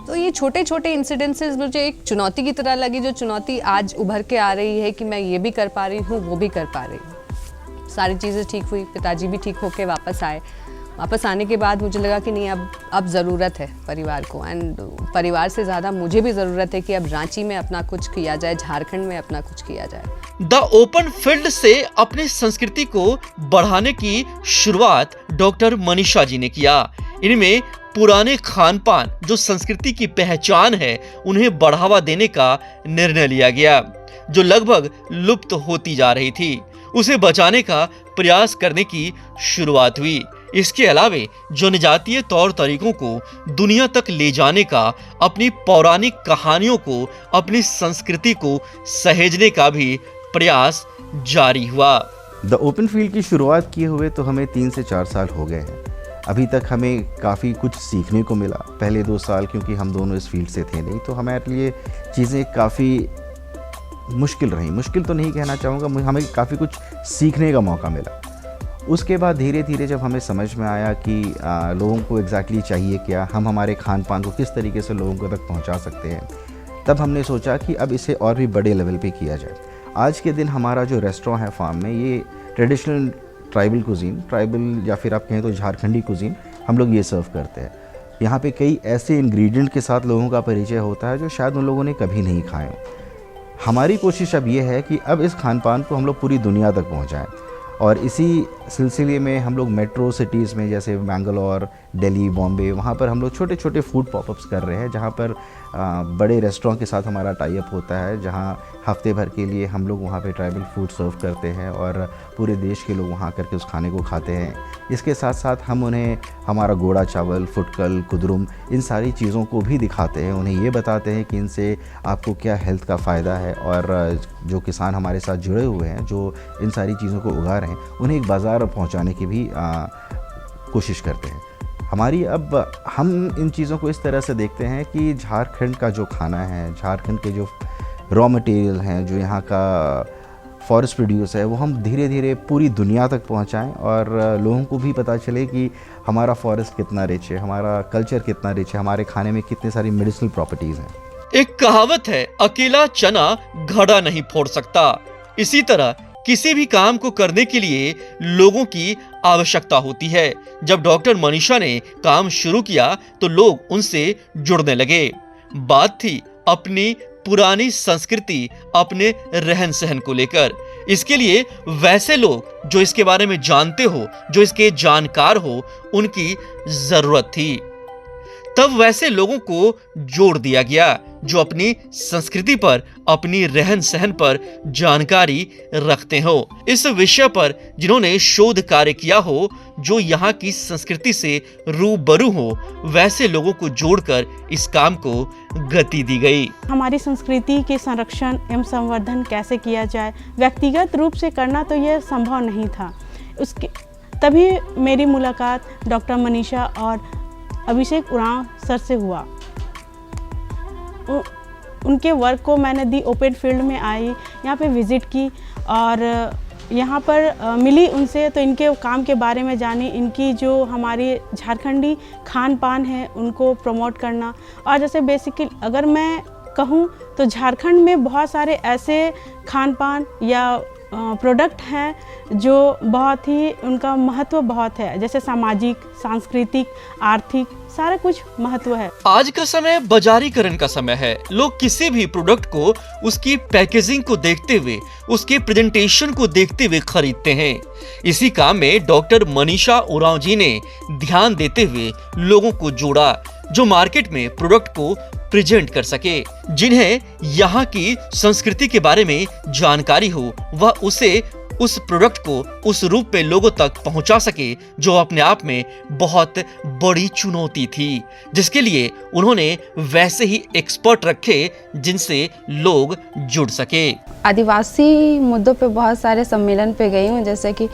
Speaker 4: तो ये छोटे छोटे इंसिडेंसेस मुझे एक चुनौती की तरह लगी, जो चुनौती आज उभर के आ रही है कि मैं ये भी कर पा रही हूँ, वो भी कर पा रही हूँ। सारी चीज़ें ठीक हुई, पिताजी भी ठीक होके वापस आए। वापस आने के बाद मुझे लगा कि नहीं, अब ज़रूरत है परिवार को, एंड परिवार से ज़्यादा मुझे भी ज़रूरत है कि अब रांची में अपना कुछ किया जाए, झारखंड में अपना कुछ किया जाए।
Speaker 3: द ओपन फील्ड से अपनी संस्कृति को बढ़ाने की शुरुआत डॉक्टर मनीषा जी ने किया। इनमें पुराने खान पान जो संस्कृति की पहचान है उन्हें बढ़ावा देने का निर्णय लिया गया, जो लगभग लुप्त होती जा रही थी, उसे बचाने का प्रयास करने की शुरुआत हुई। इसके अलावे जनजातीय तौर तरीकों को दुनिया तक ले जाने का, अपनी पौराणिक कहानियों को, अपनी संस्कृति को सहेजने का भी प्रयास जारी हुआ।
Speaker 6: द ओपन फील्ड की शुरुआत किए हुए तो हमें 3 से 4 साल हो गए हैं। अभी तक हमें काफ़ी कुछ सीखने को मिला। पहले 2 साल क्योंकि हम दोनों इस फील्ड से थे नहीं, तो हमारे लिए चीज़ें काफ़ी मुश्किल रहीं। मुश्किल तो नहीं कहना चाहूँगा, हमें काफ़ी कुछ सीखने का मौका मिला। उसके बाद धीरे धीरे जब हमें समझ में आया कि लोगों को एग्जैक्टली चाहिए क्या, हम हमारे खान पान को किस तरीके से लोगों को तक पहुंचा सकते हैं, तब हमने सोचा कि अब इसे और भी बड़े लेवल पे किया जाए। आज के दिन हमारा जो रेस्टोरेंट है फार्म में, ये ट्रेडिशनल ट्राइबल कुजीन, ट्राइबल या फिर आप कहें तो झारखंडी कुजीन, हम लोग ये सर्व करते हैं। यहाँ पे कई ऐसे इंग्रेडिएंट के साथ लोगों का परिचय होता है जो शायद उन लोगों ने कभी नहीं खाए हों। हमारी कोशिश अब ये है कि अब इस खान पान को हम लोग पूरी दुनिया तक पहुँचाएँ, और इसी सिलसिले में हम लोग मेट्रो सिटीज़ में जैसे बैंगलोर, दिल्ली, बॉम्बे, वहाँ पर हम लोग छोटे छोटे फूड पॉपअप्स कर रहे हैं, जहाँ पर बड़े रेस्टोरेंट के साथ हमारा टाई अप होता है, जहाँ हफ्ते भर के लिए हम लोग वहाँ पे ट्राइबल फूड सर्व करते हैं और पूरे देश के लोग वहाँ करके उस खाने को खाते हैं। इसके साथ साथ हम उन्हें हमारा गोड़ा चावल, फुटकल, कुदरुम, इन सारी चीज़ों को भी दिखाते हैं, उन्हें ये बताते हैं कि इनसे आपको क्या हेल्थ का फ़ायदा है, और जो किसान हमारे साथ जुड़े हुए हैं, जो इन सारी चीज़ों को उगा रहे हैं, उन्हें एक बाज़ार पहुँचाने की भी कोशिश करते हैं। अब हम इन चीज़ों को इस तरह से देखते हैं कि झारखंड का जो खाना है, झारखंड के जो रॉ मटेरियल हैं, जो यहाँ का फॉरेस्ट प्रोड्यूस है, वो हम धीरे धीरे पूरी दुनिया तक पहुँचाएँ और लोगों को भी पता चले कि हमारा फॉरेस्ट कितना रिच है, हमारा कल्चर कितना रिच है, हमारे खाने में कितनी सारी मेडिसिनल प्रॉपर्टीज़ हैं।
Speaker 3: एक कहावत है, अकेला चना घड़ा नहीं फोड़ सकता। इसी तरह किसी भी काम को करने के लिए लोगों की आवश्यकता होती है। जब डॉक्टर मनीषा ने काम शुरू किया तो लोग उनसे जुड़ने लगे। बात थी अपनी पुरानी संस्कृति, अपने रहन सहन को लेकर। इसके लिए वैसे लोग जो इसके बारे में जानते हो, जो इसके जानकार हो, उनकी जरूरत थी। तब वैसे लोगों को जोड़ दिया गया जो अपनी संस्कृति पर, अपनी रहन सहन पर जानकारी रखते हो, इस विषय पर जिन्होंने शोध कार्य किया हो, जो यहाँ की संस्कृति से रूबरू हो, वैसे लोगों को जोड़कर इस काम को गति दी गई।
Speaker 7: हमारी संस्कृति के संरक्षण एवं संवर्धन कैसे किया जाए, व्यक्तिगत रूप से करना तो यह संभव नहीं था। तभी मेरी मुलाकात डॉक्टर मनीषा और अभिषेक उरांव सर से हुआ। उनके वर्क को मैंने दी ओपन फील्ड में आई, यहाँ पे विज़िट की और यहाँ पर मिली उनसे तो इनके काम के बारे में जानी, इनकी जो हमारी झारखंडी खान पान है उनको प्रमोट करना। और जैसे बेसिकली अगर मैं कहूँ तो झारखंड में बहुत सारे ऐसे खान पान या प्रोडक्ट हैं जो बहुत ही उनका महत्व बहुत है, जैसे सामाजिक, सांस्कृतिक, आर्थिक सारा कुछ महत्व है।
Speaker 3: आज का समय बाजारीकरण का समय है। लोग किसी भी प्रोडक्ट को उसकी पैकेजिंग को देखते हुए, उसके प्रेजेंटेशन को देखते हुए खरीदते हैं। इसी काम में डॉक्टर मनीषा उरांव जी ने ध्यान देते हुए लोगों को जोड़ा जो मार्केट में प्रोडक्ट को प्रेजेंट कर सके, जिन्हें यहाँ की संस्कृति के बारे में जानकारी हो, वह उस प्रोडक्ट को उस रूप में लोगों तक पहुंचा सके, जो अपने आप में बहुत बड़ी चुनौती थी, जिसके लिए उन्होंने वैसे ही एक्सपर्ट रखे जिनसे लोग जुड़ सके।
Speaker 8: आदिवासी मुद्दों पे बहुत सारे सम्मेलन पे गई हूँ, जैसे कि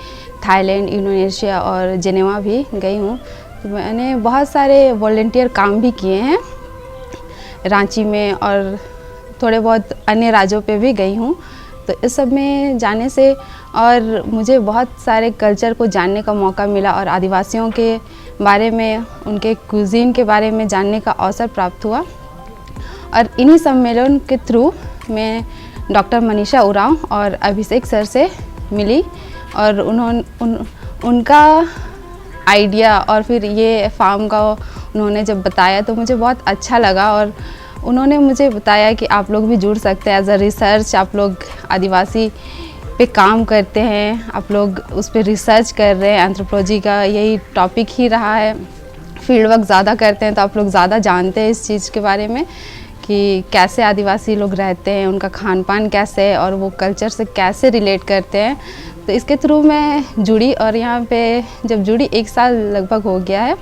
Speaker 8: थाईलैंड, इंडोनेशिया और जेनेवा भी गई हूँ। तो मैंने बहुत सारे वॉलंटियर काम भी किए हैं रांची में, और थोड़े बहुत अन्य राज्यों पे भी गई हूँ। तो इस सब में जाने से और मुझे बहुत सारे कल्चर को जानने का मौका मिला और आदिवासियों के बारे में, उनके कुजीन के बारे में जानने का अवसर प्राप्त हुआ। और इन्हीं सम्मेलन के थ्रू मैं डॉक्टर मनीषा उरांव और अभिषेक सर से मिली, और उनका आइडिया और फिर ये फार्म का उन्होंने जब बताया तो मुझे बहुत अच्छा लगा। और उन्होंने मुझे बताया कि आप लोग भी जुड़ सकते हैं एज अ रिसर्च, आप लोग आदिवासी पे काम करते हैं, आप लोग उस पर रिसर्च कर रहे हैं, एंथ्रोपोलॉजी का यही टॉपिक ही रहा है, फील्ड वर्क ज़्यादा करते हैं, तो आप लोग ज़्यादा जानते हैं इस चीज़ के बारे में कि कैसे आदिवासी लोग रहते हैं, उनका खान पान कैसे है और वो कल्चर से कैसे रिलेट करते हैं। तो इसके थ्रू मैं जुड़ी, और यहाँ पे जब जुड़ी 1 साल लगभग हो गया है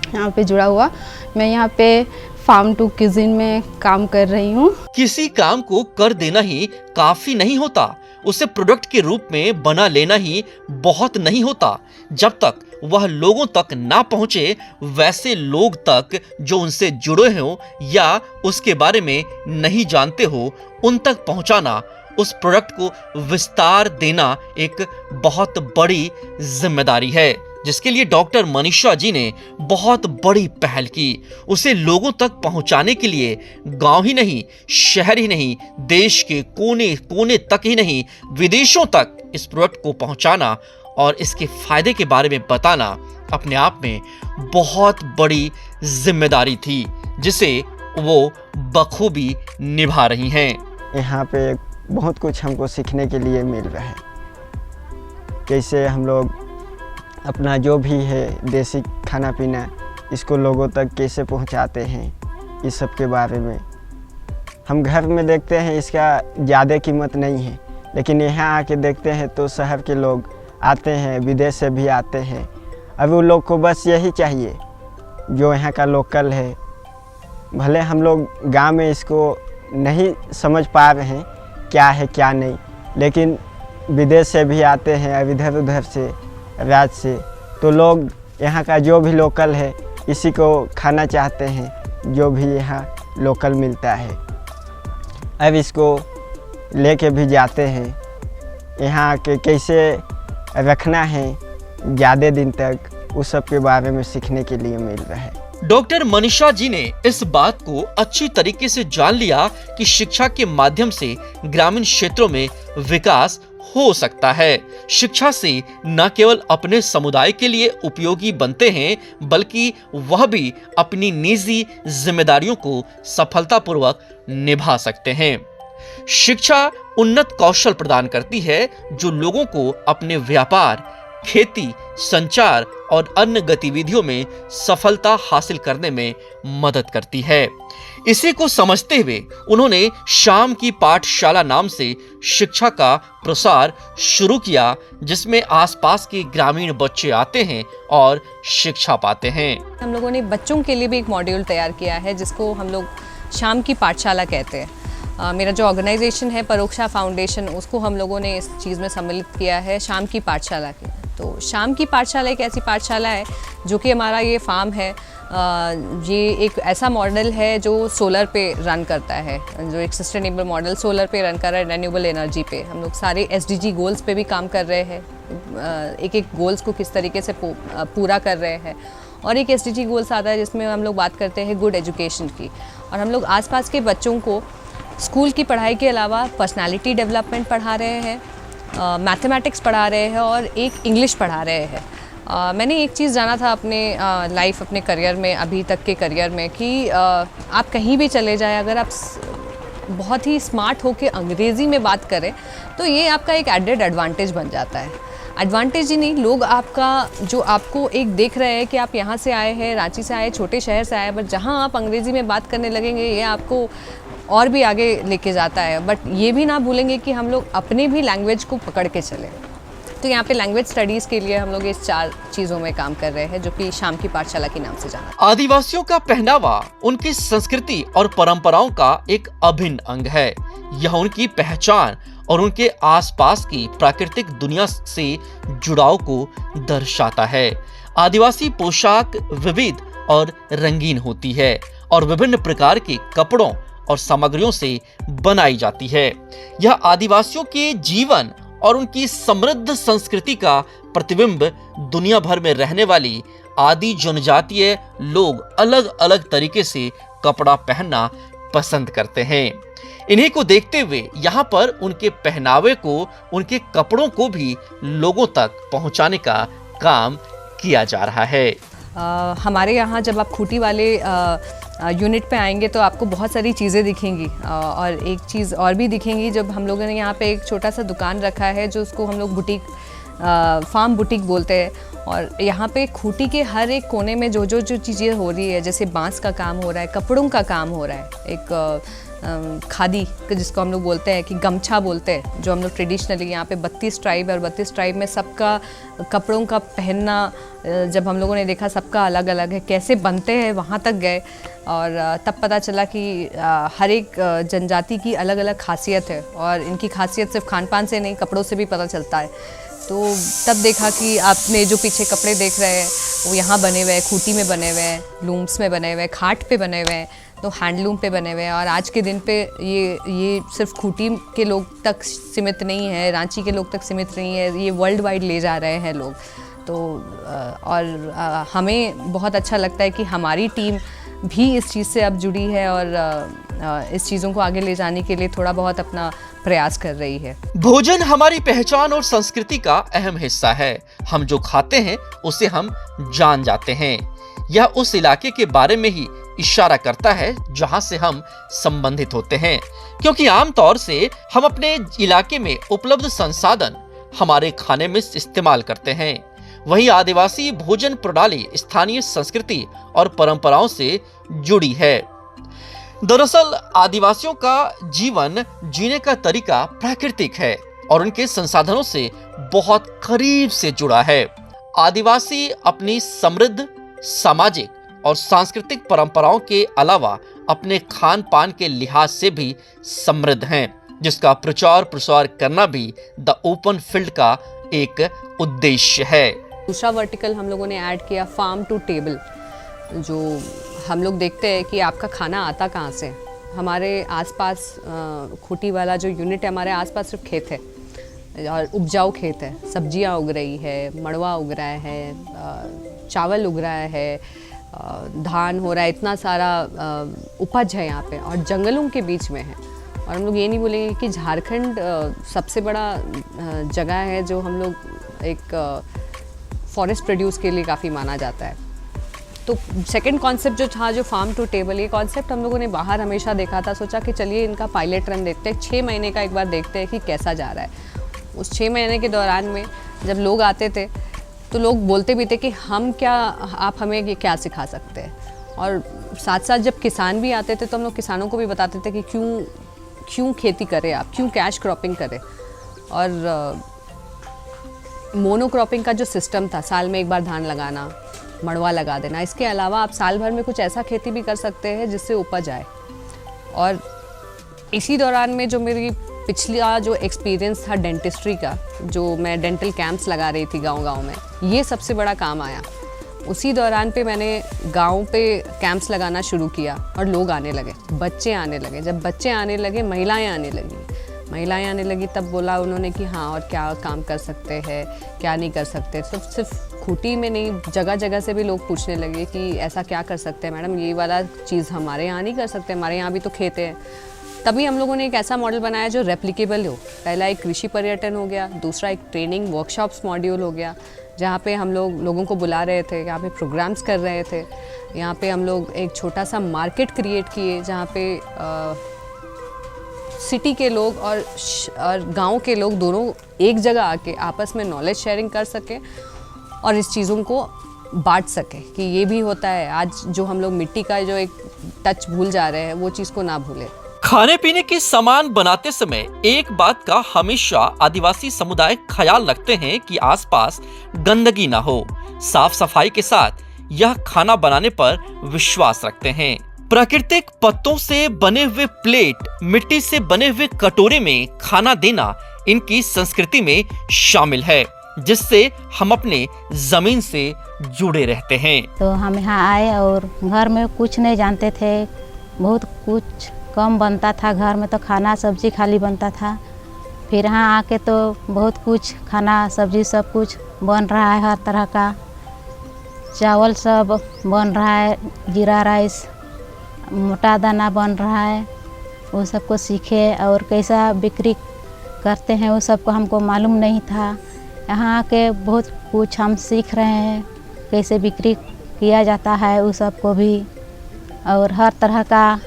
Speaker 8: यहाँ पे जुड़ा हुआ। मैं यहाँ पे फार्म टू किचन में काम कर रही हूँ।
Speaker 3: किसी काम को कर देना ही काफी नहीं होता, उसे प्रोडक्ट के रूप में बना लेना ही बहुत नहीं होता। जब तक वह लोगों तक ना पहुंचे, वैसे लोग तक जो उनसे जुड़े हों या उसके बारे में नहीं जानते हो, उन तक पहुंचाना, उस प्रोडक्ट को विस्तार देना एक बहुत बड़ी जिम्मेदारी है, जिसके लिए डॉक्टर मनीषा जी ने बहुत बड़ी पहल की। उसे लोगों तक पहुंचाने के लिए गांव ही नहीं, शहर ही नहीं, देश के कोने कोने तक ही नहीं, विदेशों तक इस प्रोडक्ट को पहुंचाना और इसके फायदे के बारे में बताना अपने आप में बहुत बड़ी जिम्मेदारी थी, जिसे वो बखूबी निभा रही हैं।
Speaker 9: यहाँ पे बहुत कुछ हमको सीखने के लिए मिल रहा है, कैसे हम लोग अपना जो भी है देसी खाना पीना, इसको लोगों तक कैसे पहुँचाते हैं, इस सब के बारे में। हम घर में देखते हैं इसका ज़्यादा कीमत नहीं है, लेकिन यहाँ आके देखते हैं तो शहर के लोग आते हैं, विदेश से भी आते हैं। अब उन लोग को बस यही चाहिए जो यहाँ का लोकल है। भले हम लोग गांव में इसको नहीं समझ पा रहे हैं क्या है क्या नहीं, लेकिन विदेश से भी आते हैं, अब इधर उधर से, राज्य से, तो लोग यहाँ का जो भी लोकल है इसी को खाना चाहते हैं, जो भी यहाँ लोकल मिलता है। अब इसको लेके भी जाते हैं, यहाँ के कैसे रखना है ज़्यादा दिन तक, उस सब के बारे में सीखने के लिए मिल रहा है।
Speaker 3: डॉक्टर मनीषा जी ने इस बात को अच्छी तरीके से जान लिया कि शिक्षा के माध्यम से ग्रामीण क्षेत्रों में विकास हो सकता है। शिक्षा से न केवल अपने समुदाय के लिए उपयोगी बनते हैं, बल्कि वह भी अपनी निजी जिम्मेदारियों को सफलतापूर्वक निभा सकते हैं। शिक्षा उन्नत कौशल प्रदान करती है जो लोगों को अपने व्यापार, खेती, संचार और अन्य गतिविधियों में सफलता हासिल करने में मदद करती है। इसी को समझते हुए उन्होंने शाम की पाठशाला नाम से शिक्षा का प्रसार शुरू किया, जिसमें आसपास के ग्रामीण बच्चे आते हैं और शिक्षा पाते हैं।
Speaker 4: हम लोगों ने बच्चों के लिए भी एक मॉड्यूल तैयार किया है जिसको हम लोग शाम की पाठशाला कहते हैं। मेरा जो ऑर्गेनाइजेशन है परोक्षा फाउंडेशन, उसको हम लोगों ने इस चीज़ में सम्मिलित किया है शाम की पाठशाला के। तो शाम की पाठशाला एक ऐसी पाठशाला है जो कि हमारा ये फार्म है, ये एक ऐसा मॉडल है जो सोलर पे रन करता है, जो एक सस्टेनेबल मॉडल सोलर पे रन कर रहा है, रिन्यूएबल एनर्जी पे। हम लोग सारे SDG गोल्स पे भी काम कर रहे हैं, एक एक गोल्स को किस तरीके से पूरा कर रहे हैं। और एक SDG गोल्स आता है जिसमें हम लोग बात करते हैं गुड एजुकेशन की, और हम लोग आसपास के बच्चों को स्कूल की पढ़ाई के अलावा पर्सनालिटी डेवलपमेंट पढ़ा रहे हैं, मैथमेटिक्स पढ़ा रहे हैं और एक इंग्लिश पढ़ा रहे हैं। मैंने एक चीज़ जाना था अपने लाइफ, अपने करियर में, अभी तक के करियर में, कि आप कहीं भी चले जाएं, अगर आप बहुत ही स्मार्ट होकर अंग्रेज़ी में बात करें तो ये आपका एक एडेड एडवांटेज बन जाता है। एडवांटेज ही नहीं, लोग आपका जो आपको एक देख रहे हैं कि आप यहाँ से आए हैं, रांची से आए, छोटे शहर से आए, बट जहाँ आप अंग्रेज़ी में बात करने लगेंगे ये आपको और भी आगे लेके जाता है। बट ये भी ना भूलेंगे कि हम लोग अपने भी लैंग्वेज को पकड़ के चलें। तो यहाँ पे लैंग्वेज स्टडीज़ के लिए हम लोग इस 4 चीज़ों में काम कर रहे हैं, जो कि शाम की पाठशाला के नाम से जाना।
Speaker 3: आदिवासियों का पहनावा उनकी संस्कृति और परंपराओं का एक अभिन्न अंग है। यह उनकी पहचान और उनके आसपास की प्राकृतिक दुनिया से जुड़ाव को दर्शाता है। आदिवासी पोशाक विविध और रंगीन होती है और विभिन्न प्रकार के कपड़ों और सामग्रियों से बनाई जाती है। यह आदिवासियों के जीवन और उनकी समृद्ध संस्कृति का प्रतिबिंब दुनिया भर में रहने वाली आदि जनजातीय लोग अलग अलग तरीके से कपड़ा पहनना पसंद करते हैं। इन्हीं को देखते हुए यहाँ पर उनके पहनावे को, उनके कपड़ों को भी लोगों तक पहुँचाने का काम किया जा रहा है।
Speaker 4: हमारे यहाँ जब आप खूंटी वाले यूनिट पे आएंगे तो आपको बहुत सारी चीज़ें दिखेंगी, और एक चीज़ और भी दिखेंगी। जब हम लोगों ने यहाँ पे एक छोटा सा दुकान रखा है जो उसको हम लोग बुटीक, फार्म बुटीक बोलते हैं, और यहाँ पे खूंटी के हर एक कोने में जो चीज़ें हो रही है, जैसे बांस का काम हो रहा है, कपड़ों का काम हो रहा है, एक खादी जिसको हम लोग बोलते हैं कि गमछा बोलते हैं, जो हम लोग ट्रेडिशनली यहाँ पे 32 ट्राइब और 32 ट्राइब में सबका कपड़ों का पहनना जब हम लोगों ने देखा सबका अलग अलग है, कैसे बनते हैं वहाँ तक गए, और तब पता चला कि हर एक जनजाति की अलग अलग खासियत है, और इनकी खासियत सिर्फ खान पान से नहीं, कपड़ों से भी पता चलता है। तो तब देखा कि आपने जो पीछे कपड़े देख रहे हैं वो यहाँ बने हुए हैं, खूंटी में बने हुए हैं, लूम्स में बने हुए हैं, खाट पे बने हुए हैं, तो हैंडलूम पे बने हुए हैं। और आज के दिन पे ये सिर्फ खूंटी के लोग तक सीमित नहीं है, रांची के लोग तक सीमित नहीं है, ये वर्ल्ड वाइड ले जा रहे हैं लोग। तो और हमें बहुत अच्छा लगता है कि हमारी टीम भी इस चीज़ से अब जुड़ी है और इस चीज़ों को आगे ले जाने के लिए थोड़ा बहुत अपना प्रयास कर रही है।
Speaker 3: भोजन हमारी पहचान और संस्कृति का अहम हिस्सा है। हम जो खाते हैं उसे हम जान जाते हैं। यह उस इलाके के बारे में ही इशारा करता है जहां से हम संबंधित होते हैं, क्योंकि आमतौर से हम अपने इलाके में उपलब्ध संसाधन हमारे खाने में इस्तेमाल करते हैं। वहीं आदिवासी भोजन प्रणाली स्थानीय संस्कृति और परंपराओं से जुड़ी है। दरअसल आदिवासियों का जीवन जीने का तरीका प्राकृतिक है और उनके संसाधनों से बहुत करीब से जुड़ा है। आदिवासी अपनी समृद्ध सामाजिक और सांस्कृतिक परंपराओं के अलावा अपने खान पान के लिहाज से भी समृद्ध हैं, जिसका प्रचार प्रसार करना भी द ओपन फील्ड का एक उद्देश्य है।
Speaker 4: दूसरा वर्टिकल हम लोगों ने ऐड किया फार्म टू टेबल, जो हम लोग देखते हैं कि आपका खाना आता कहाँ से। हमारे आसपास खूंटी वाला जो यूनिट है, हमारे आसपास सिर्फ खेत है और उपजाऊ खेत है, सब्जियां उग रही है, मड़वा उग रहा है, चावल उग रहा है, धान हो रहा है, इतना सारा उपज है यहाँ पे, और जंगलों के बीच में है। और हम लोग ये नहीं बोलेंगे कि झारखंड सबसे बड़ा जगह है जो हम लोग एक फॉरेस्ट प्रोड्यूस के लिए काफ़ी माना जाता है। तो सेकंड कॉन्सेप्ट जो था, जो फार्म टू टेबल, ये कॉन्सेप्ट हम लोगों ने बाहर हमेशा देखा था। सोचा कि चलिए इनका पायलट रन देखते हैं, 6 महीने का एक बार देखते हैं कि कैसा जा रहा है। उस 6 महीने के दौरान में जब लोग आते थे तो लोग बोलते भी थे कि हम क्या, आप हमें ये क्या सिखा सकते हैं। और साथ साथ जब किसान भी आते थे तो हम लोग किसानों को भी बताते थे कि क्यों खेती करें आप, क्यों कैश क्रॉपिंग करें। और मोनोक्रॉपिंग का जो सिस्टम था, साल में एक बार धान लगाना, मड़वा लगा देना, इसके अलावा आप साल भर में कुछ ऐसा खेती भी कर सकते हैं जिससे उपज आए। और इसी दौरान में जो मेरी पिछला जो एक्सपीरियंस था डेंटिस्ट्री का, जो मैं डेंटल कैंप्स लगा रही थी गांव-गांव में, ये सबसे बड़ा काम आया। उसी दौरान पे मैंने गांव पे कैंप्स लगाना शुरू किया और लोग आने लगे, बच्चे आने लगे। जब बच्चे आने लगे, महिलाएं आने लगी, तब बोला उन्होंने कि हाँ और क्या काम कर सकते हैं, क्या नहीं कर सकते। तो सिर्फ खूंटी में नहीं, जगह जगह से भी लोग पूछने लगे कि ऐसा क्या कर सकते हैं मैडम, ये वाला चीज़ हमारे यहाँ नहीं कर सकते, हमारे यहाँ भी तो खेत हैं। तभी हम लोगों ने एक ऐसा मॉडल बनाया जो रेप्लिकेबल हो। पहला एक कृषि पर्यटन हो गया, दूसरा एक ट्रेनिंग वर्कशॉप्स मॉड्यूल हो गया, जहाँ पे हम लोगों को बुला रहे थे, यहाँ पे प्रोग्राम्स कर रहे थे। यहाँ पे हम लोग एक छोटा सा मार्केट क्रिएट किए, जहाँ पे सिटी के लोग और गांव के लोग दोनों एक जगह आके आपस में नॉलेज शेयरिंग कर सके और इस चीज़ों को बांट सके कि ये भी होता है। आज जो हम लोग मिट्टी का जो एक टच भूल जा रहे हैं, वो चीज़ को ना भूलें।
Speaker 3: खाने पीने के सामान बनाते समय एक बात का हमेशा आदिवासी समुदाय ख्याल रखते हैं कि आसपास गंदगी ना हो। साफ सफाई के साथ यह खाना बनाने पर विश्वास रखते हैं। प्राकृतिक पत्तों से बने हुए प्लेट, मिट्टी से बने हुए कटोरे में खाना देना इनकी संस्कृति में शामिल है, जिससे हम अपने जमीन से जुड़े रहते हैं।
Speaker 10: तो हम यहाँ आए और घर में कुछ नहीं जानते थे, बहुत कुछ कम बनता था घर में, तो खाना सब्जी खाली बनता था। फिर यहाँ आके तो बहुत कुछ खाना सब्जी सब कुछ बन रहा है, हर तरह का चावल सब बन रहा है, जीरा राइस, मोटा दाना बन रहा है। वो सबको सीखे और कैसा बिक्री करते हैं वो सबको हमको मालूम नहीं था। यहाँ आके बहुत कुछ हम सीख रहे हैं, कैसे बिक्री किया जाता है वो सबको भी, और हर तरह का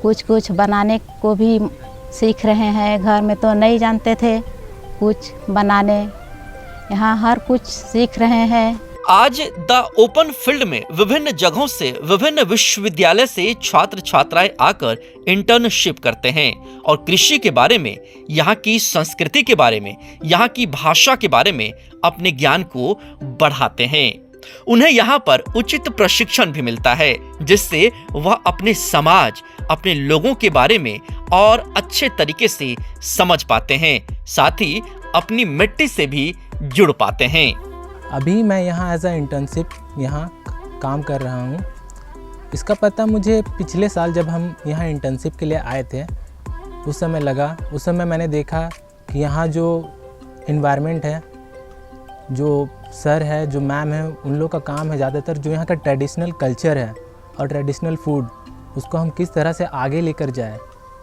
Speaker 10: कुछ बनाने को भी सीख रहे हैं। घर में तो नहीं जानते थे कुछ बनाने, यहाँ हर कुछ सीख रहे हैं।
Speaker 3: आज द ओपन फील्ड में विभिन्न जगहों से, विभिन्न विश्वविद्यालय से छात्र छात्राएं आकर इंटर्नशिप करते हैं और कृषि के बारे में, यहाँ की संस्कृति के बारे में, यहाँ की भाषा के बारे में अपने ज्ञान को बढ़ाते हैं। उन्हें यहाँ पर उचित प्रशिक्षण भी मिलता है, जिससे वह अपने समाज, अपने लोगों के बारे में और अच्छे तरीके से समझ पाते हैं, साथ ही अपनी मिट्टी से भी जुड़ पाते हैं।
Speaker 11: अभी मैं यहाँ एज अ इंटर्नशिप यहाँ काम कर रहा हूँ। इसका पता मुझे पिछले साल जब हम यहाँ इंटर्नशिप के लिए आए थे उस समय लगा। उस समय मैंने देखा कि यहाँ जो इन्वायरमेंट है, जो सर है, जो मैम है, उन लोग का काम है ज़्यादातर जो यहाँ का ट्रेडिशनल कल्चर है और ट्रेडिशनल फूड, उसको हम किस तरह से आगे लेकर जाए,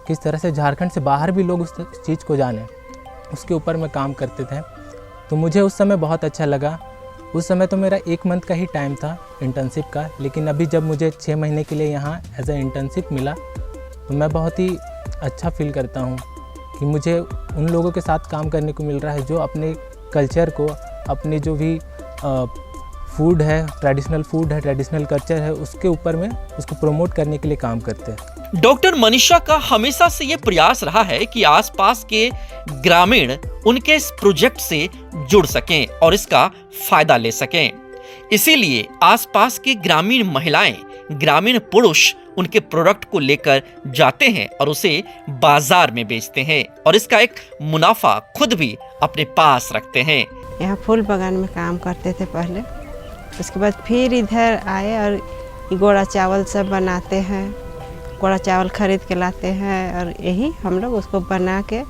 Speaker 11: किस तरह से झारखंड से बाहर भी लोग उस चीज़ को जाने, उसके ऊपर में काम करते थे। तो मुझे उस समय बहुत अच्छा लगा। उस समय तो मेरा 1 मंथ का ही टाइम था इंटर्नशिप का, लेकिन अभी जब मुझे 6 महीने के लिए यहाँ एज अ इंटर्नशिप मिला तो मैं बहुत ही अच्छा फील करता हूँ कि मुझे उन लोगों के साथ काम करने को मिल रहा है जो अपने कल्चर को, अपने जो भी फूड है, ट्रेडिशनल कल्चर है, उसके ऊपर में उसको प्रमोट करने के लिए काम करते हैं।
Speaker 3: डॉक्टर मनीषा का हमेशा से ये प्रयास रहा है कि आसपास के ग्रामीण उनके इस प्रोजेक्ट से जुड़ सकें और इसका फायदा ले सकें। इसीलिए आसपास की ग्रामीण महिलाएं, ग्रामीण पुरुष उनके प्रोडक्ट को लेकर जाते हैं और उसे बाजार में बेचते हैं और इसका एक मुनाफा खुद भी अपने पास रखते हैं।
Speaker 12: यहाँ फूल बागान में काम करते थे पहले, उसके बाद फिर इधर आए और गोड़ा चावल सब बनाते हैं। गोड़ा चावल खरीद के लाते हैं और यही हम लोग उसको बना के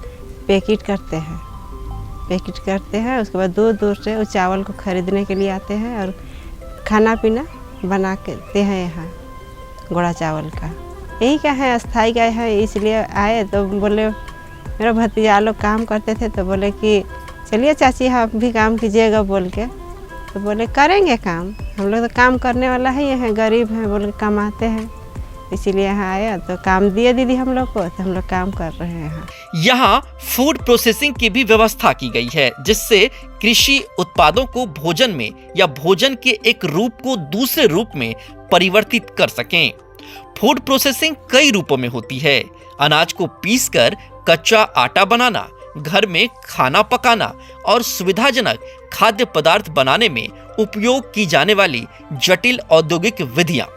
Speaker 12: पैकेट करते हैं। उसके बाद दूर दूर से उस चावल को खरीदने के लिए आते हैं और खाना पीना बना के देते हैं। यहाँ गोड़ा चावल का यही का है, अस्थाई का है, इसलिए आए। तो बोले, मेरा भतीजा लोग काम करते थे तो बोले कि चलिए चाची आप भी काम कीजिएगा बोल के। तो बोले करेंगे काम, हम लोग तो काम करने वाला है, ये है गरीब हैं, बोल के कमाते हैं, इसीलिए यहाँ आया। तो काम दिए दीदी हम लोग को, तो हम लोग काम कर रहे हैं।
Speaker 3: यहाँ फूड प्रोसेसिंग की भी व्यवस्था की गई है, जिससे कृषि उत्पादों को भोजन में या भोजन के एक रूप को दूसरे रूप में परिवर्तित कर सकें। फूड प्रोसेसिंग कई रूपों में होती है। अनाज को पीसकर कच्चा आटा बनाना, घर में खाना पकाना और सुविधाजनक खाद्य पदार्थ बनाने में उपयोग की जाने वाली जटिल औद्योगिक विधियां।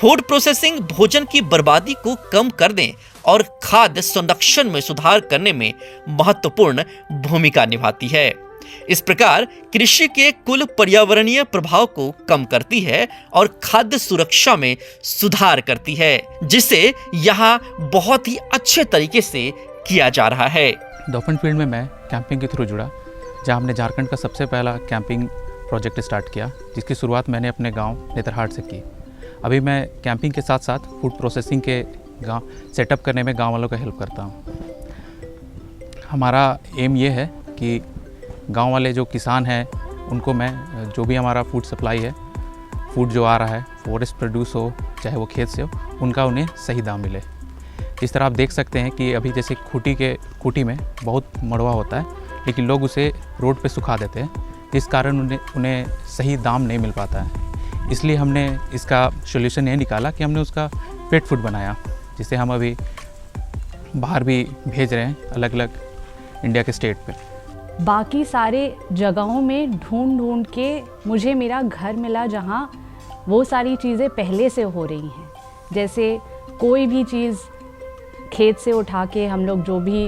Speaker 3: फूड प्रोसेसिंग भोजन की बर्बादी को कम करने और खाद्य संरक्षण में सुधार करने में महत्वपूर्ण भूमिका निभाती है। इस प्रकार कृषि के कुल पर्यावरणीय प्रभाव को कम करती है और खाद्य सुरक्षा में सुधार करती है, जिसे यहाँ बहुत ही अच्छे तरीके से किया जा रहा है।
Speaker 13: डॉल्फिन फील्ड में मैं कैंपिंग के थ्रू जुड़ा, जहाँ हमने झारखंड का सबसे पहला कैंपिंग प्रोजेक्ट स्टार्ट किया, जिसकी शुरुआत मैंने अपने गांव नेतरहाट से की। अभी मैं कैंपिंग के साथ साथ फूड प्रोसेसिंग के गांव सेटअप करने में गांव वालों का हेल्प करता हूं। हमारा एम ये है कि गांव वाले जो किसान हैं उनको मैं जो भी हमारा फूड सप्लाई है, फूड जो आ रहा है, फॉरेस्ट प्रोड्यूस हो चाहे वो खेत से हो, उनका उन्हें सही दाम मिले। इस तरह आप देख सकते हैं कि अभी जैसे खूटी में बहुत मड़वा होता है, लेकिन लोग उसे रोड पे सुखा देते हैं, जिस कारण उन्हें सही दाम नहीं मिल पाता है। इसलिए हमने इसका सॉल्यूशन ये निकाला कि हमने उसका पेट फूड बनाया, जिसे हम अभी बाहर भी भेज रहे हैं, अलग अलग इंडिया के स्टेट पे।
Speaker 14: बाकी सारे जगहों में ढूंढ के मुझे मेरा घर मिला, जहाँ वो सारी चीज़ें पहले से हो रही हैं। जैसे कोई भी चीज़ खेत से उठा के हम लोग जो भी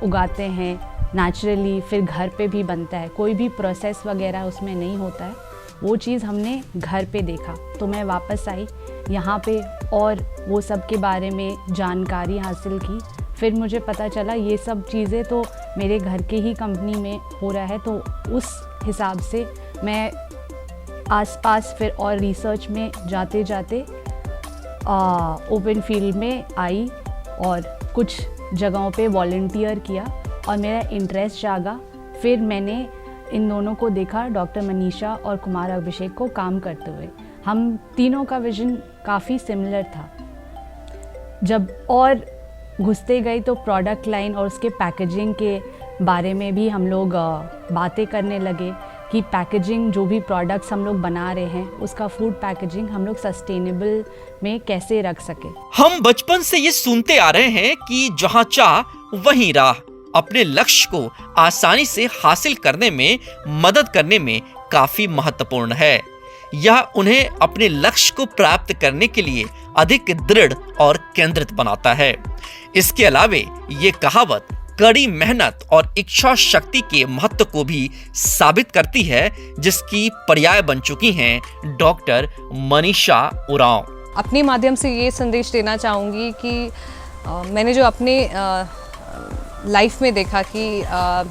Speaker 14: उगाते हैं नेचुरली, फिर घर पे भी बनता है, कोई भी प्रोसेस वगैरह उसमें नहीं होता है, वो चीज़ हमने घर पे देखा। तो मैं वापस आई यहाँ पे और वो सब के बारे में जानकारी हासिल की। फिर मुझे पता चला ये सब चीज़ें तो मेरे घर के ही कंपनी में हो रहा है, तो उस हिसाब से मैं आसपास फिर और रिसर्च में जाते जाते ओपन फील्ड में आई और कुछ जगहों पे वॉलंटियर किया और मेरा इंटरेस्ट जागा। फिर मैंने इन दोनों को देखा, डॉक्टर मनीषा और कुमार अभिषेक को काम करते हुए। हम तीनों का विजन काफ़ी सिमिलर था। जब और घुसते गए तो प्रोडक्ट लाइन और उसके पैकेजिंग के बारे में भी हम लोग बातें करने लगे कि पैकेजिंग जो भी प्रोडक्ट्स हम लोग बना रहे हैं उसका फूड पैकेजिंग हम लोग सस्टेनेबल में कैसे रख सके।
Speaker 3: हम बचपन से ये सुनते आ रहे हैं कि जहां चाह वहीं राह। अपने लक्ष्य को आसानी से हासिल करने में मदद करने में काफी महत्वपूर्ण है। यह उन्हें अपने लक्ष्य को प्राप्त करने के लिए अधिक दृढ़ और केंद्रित बनाता है। इसके अलावे ये कहावत कड़ी मेहनत और इच्छा शक्ति के महत्व को भी साबित करती है, जिसकी पर्याय बन चुकी हैं डॉक्टर मनीषा उरांव।
Speaker 4: अपने माध्यम से ये संदेश देना चाहूँगी कि मैंने जो अपने लाइफ में देखा कि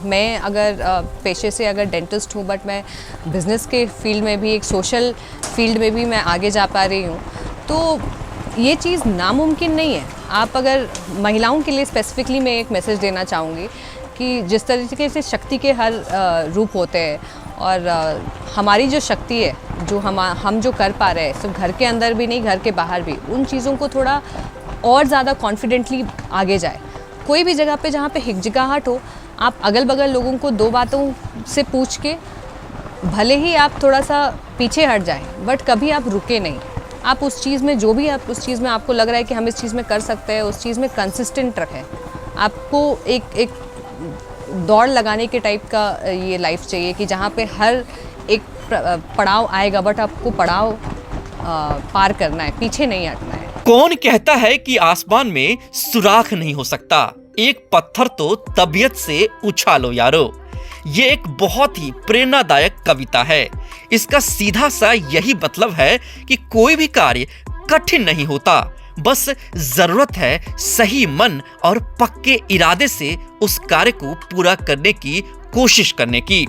Speaker 4: मैं अगर पेशे से अगर डेंटिस्ट हूँ, बट मैं बिज़नेस के फील्ड में भी, एक सोशल फील्ड में भी मैं आगे जा पा रही हूँ, तो ये चीज़ नामुमकिन नहीं है। आप अगर महिलाओं के लिए स्पेसिफिकली मैं एक मैसेज देना चाहूँगी कि जिस तरीके से शक्ति के हर रूप होते हैं और हमारी जो शक्ति है, जो हम जो कर पा रहे हैं, सिर्फ घर के अंदर भी नहीं, घर के बाहर भी, उन चीज़ों को थोड़ा और ज़्यादा कॉन्फिडेंटली आगे जाए। कोई भी जगह पे जहाँ पे हिचकिचाहट हो, आप अगल बगल लोगों को दो बातों से पूछ के भले ही आप थोड़ा सा पीछे हट जाएं, बट कभी आप रुके नहीं। आप उस चीज़ में जो भी आप उस चीज़ में आपको लग रहा है कि हम इस चीज़ में कर सकते हैं, उस चीज़ में कंसिस्टेंट रखें। आपको एक दौड़ लगाने के टाइप का ये लाइफ चाहिए कि जहाँ पे हर एक पड़ाव आएगा, बट आपको पड़ाव पार करना है, पीछे नहीं हटना है।
Speaker 3: कौन कहता है कि आसमान में सुराख नहीं हो सकता? एक पत्थर तो तबीयत से उछालो यारो। ये एक बहुत ही प्रेरणादायक कविता है। इसका सीधा सा यही मतलब है कि कोई भी कार्य कठिन नहीं होता, बस जरूरत है सही मन और पक्के इरादे से उस कार्य को पूरा करने की कोशिश करने की।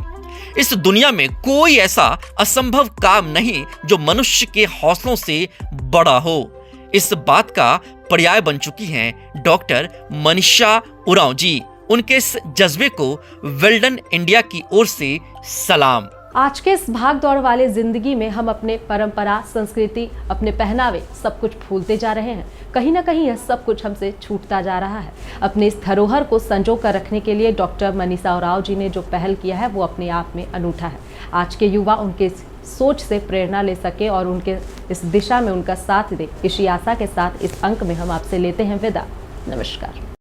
Speaker 3: इस दुनिया में कोई ऐसा असंभव काम नहीं जो मनुष्य के हौसलों से बड़ा हो। इस बात का पर्याय बन चुकी हैं डॉक्टर मनीषा उरांव जी। उनके इस जज्बे को वेल्डन इंडिया की ओर से सलाम।
Speaker 1: आज के इस भाग दौड़ वाले जिंदगी में हम अपने परंपरा, संस्कृति, अपने पहनावे सब कुछ भूलते जा रहे हैं। कहीं ना कहीं यह सब कुछ हमसे छूटता जा रहा है। अपने इस धरोहर को संजो कर रखने के लिए डॉक्टर मनीषा उरांव जी ने जो पहल किया है वो अपने आप में अनूठा है। आज के युवा उनके सोच से प्रेरणा ले सके और उनके इस दिशा में उनका साथ दे, इसी आशा के साथ इस अंक में हम आपसे लेते हैं विदा। नमस्कार।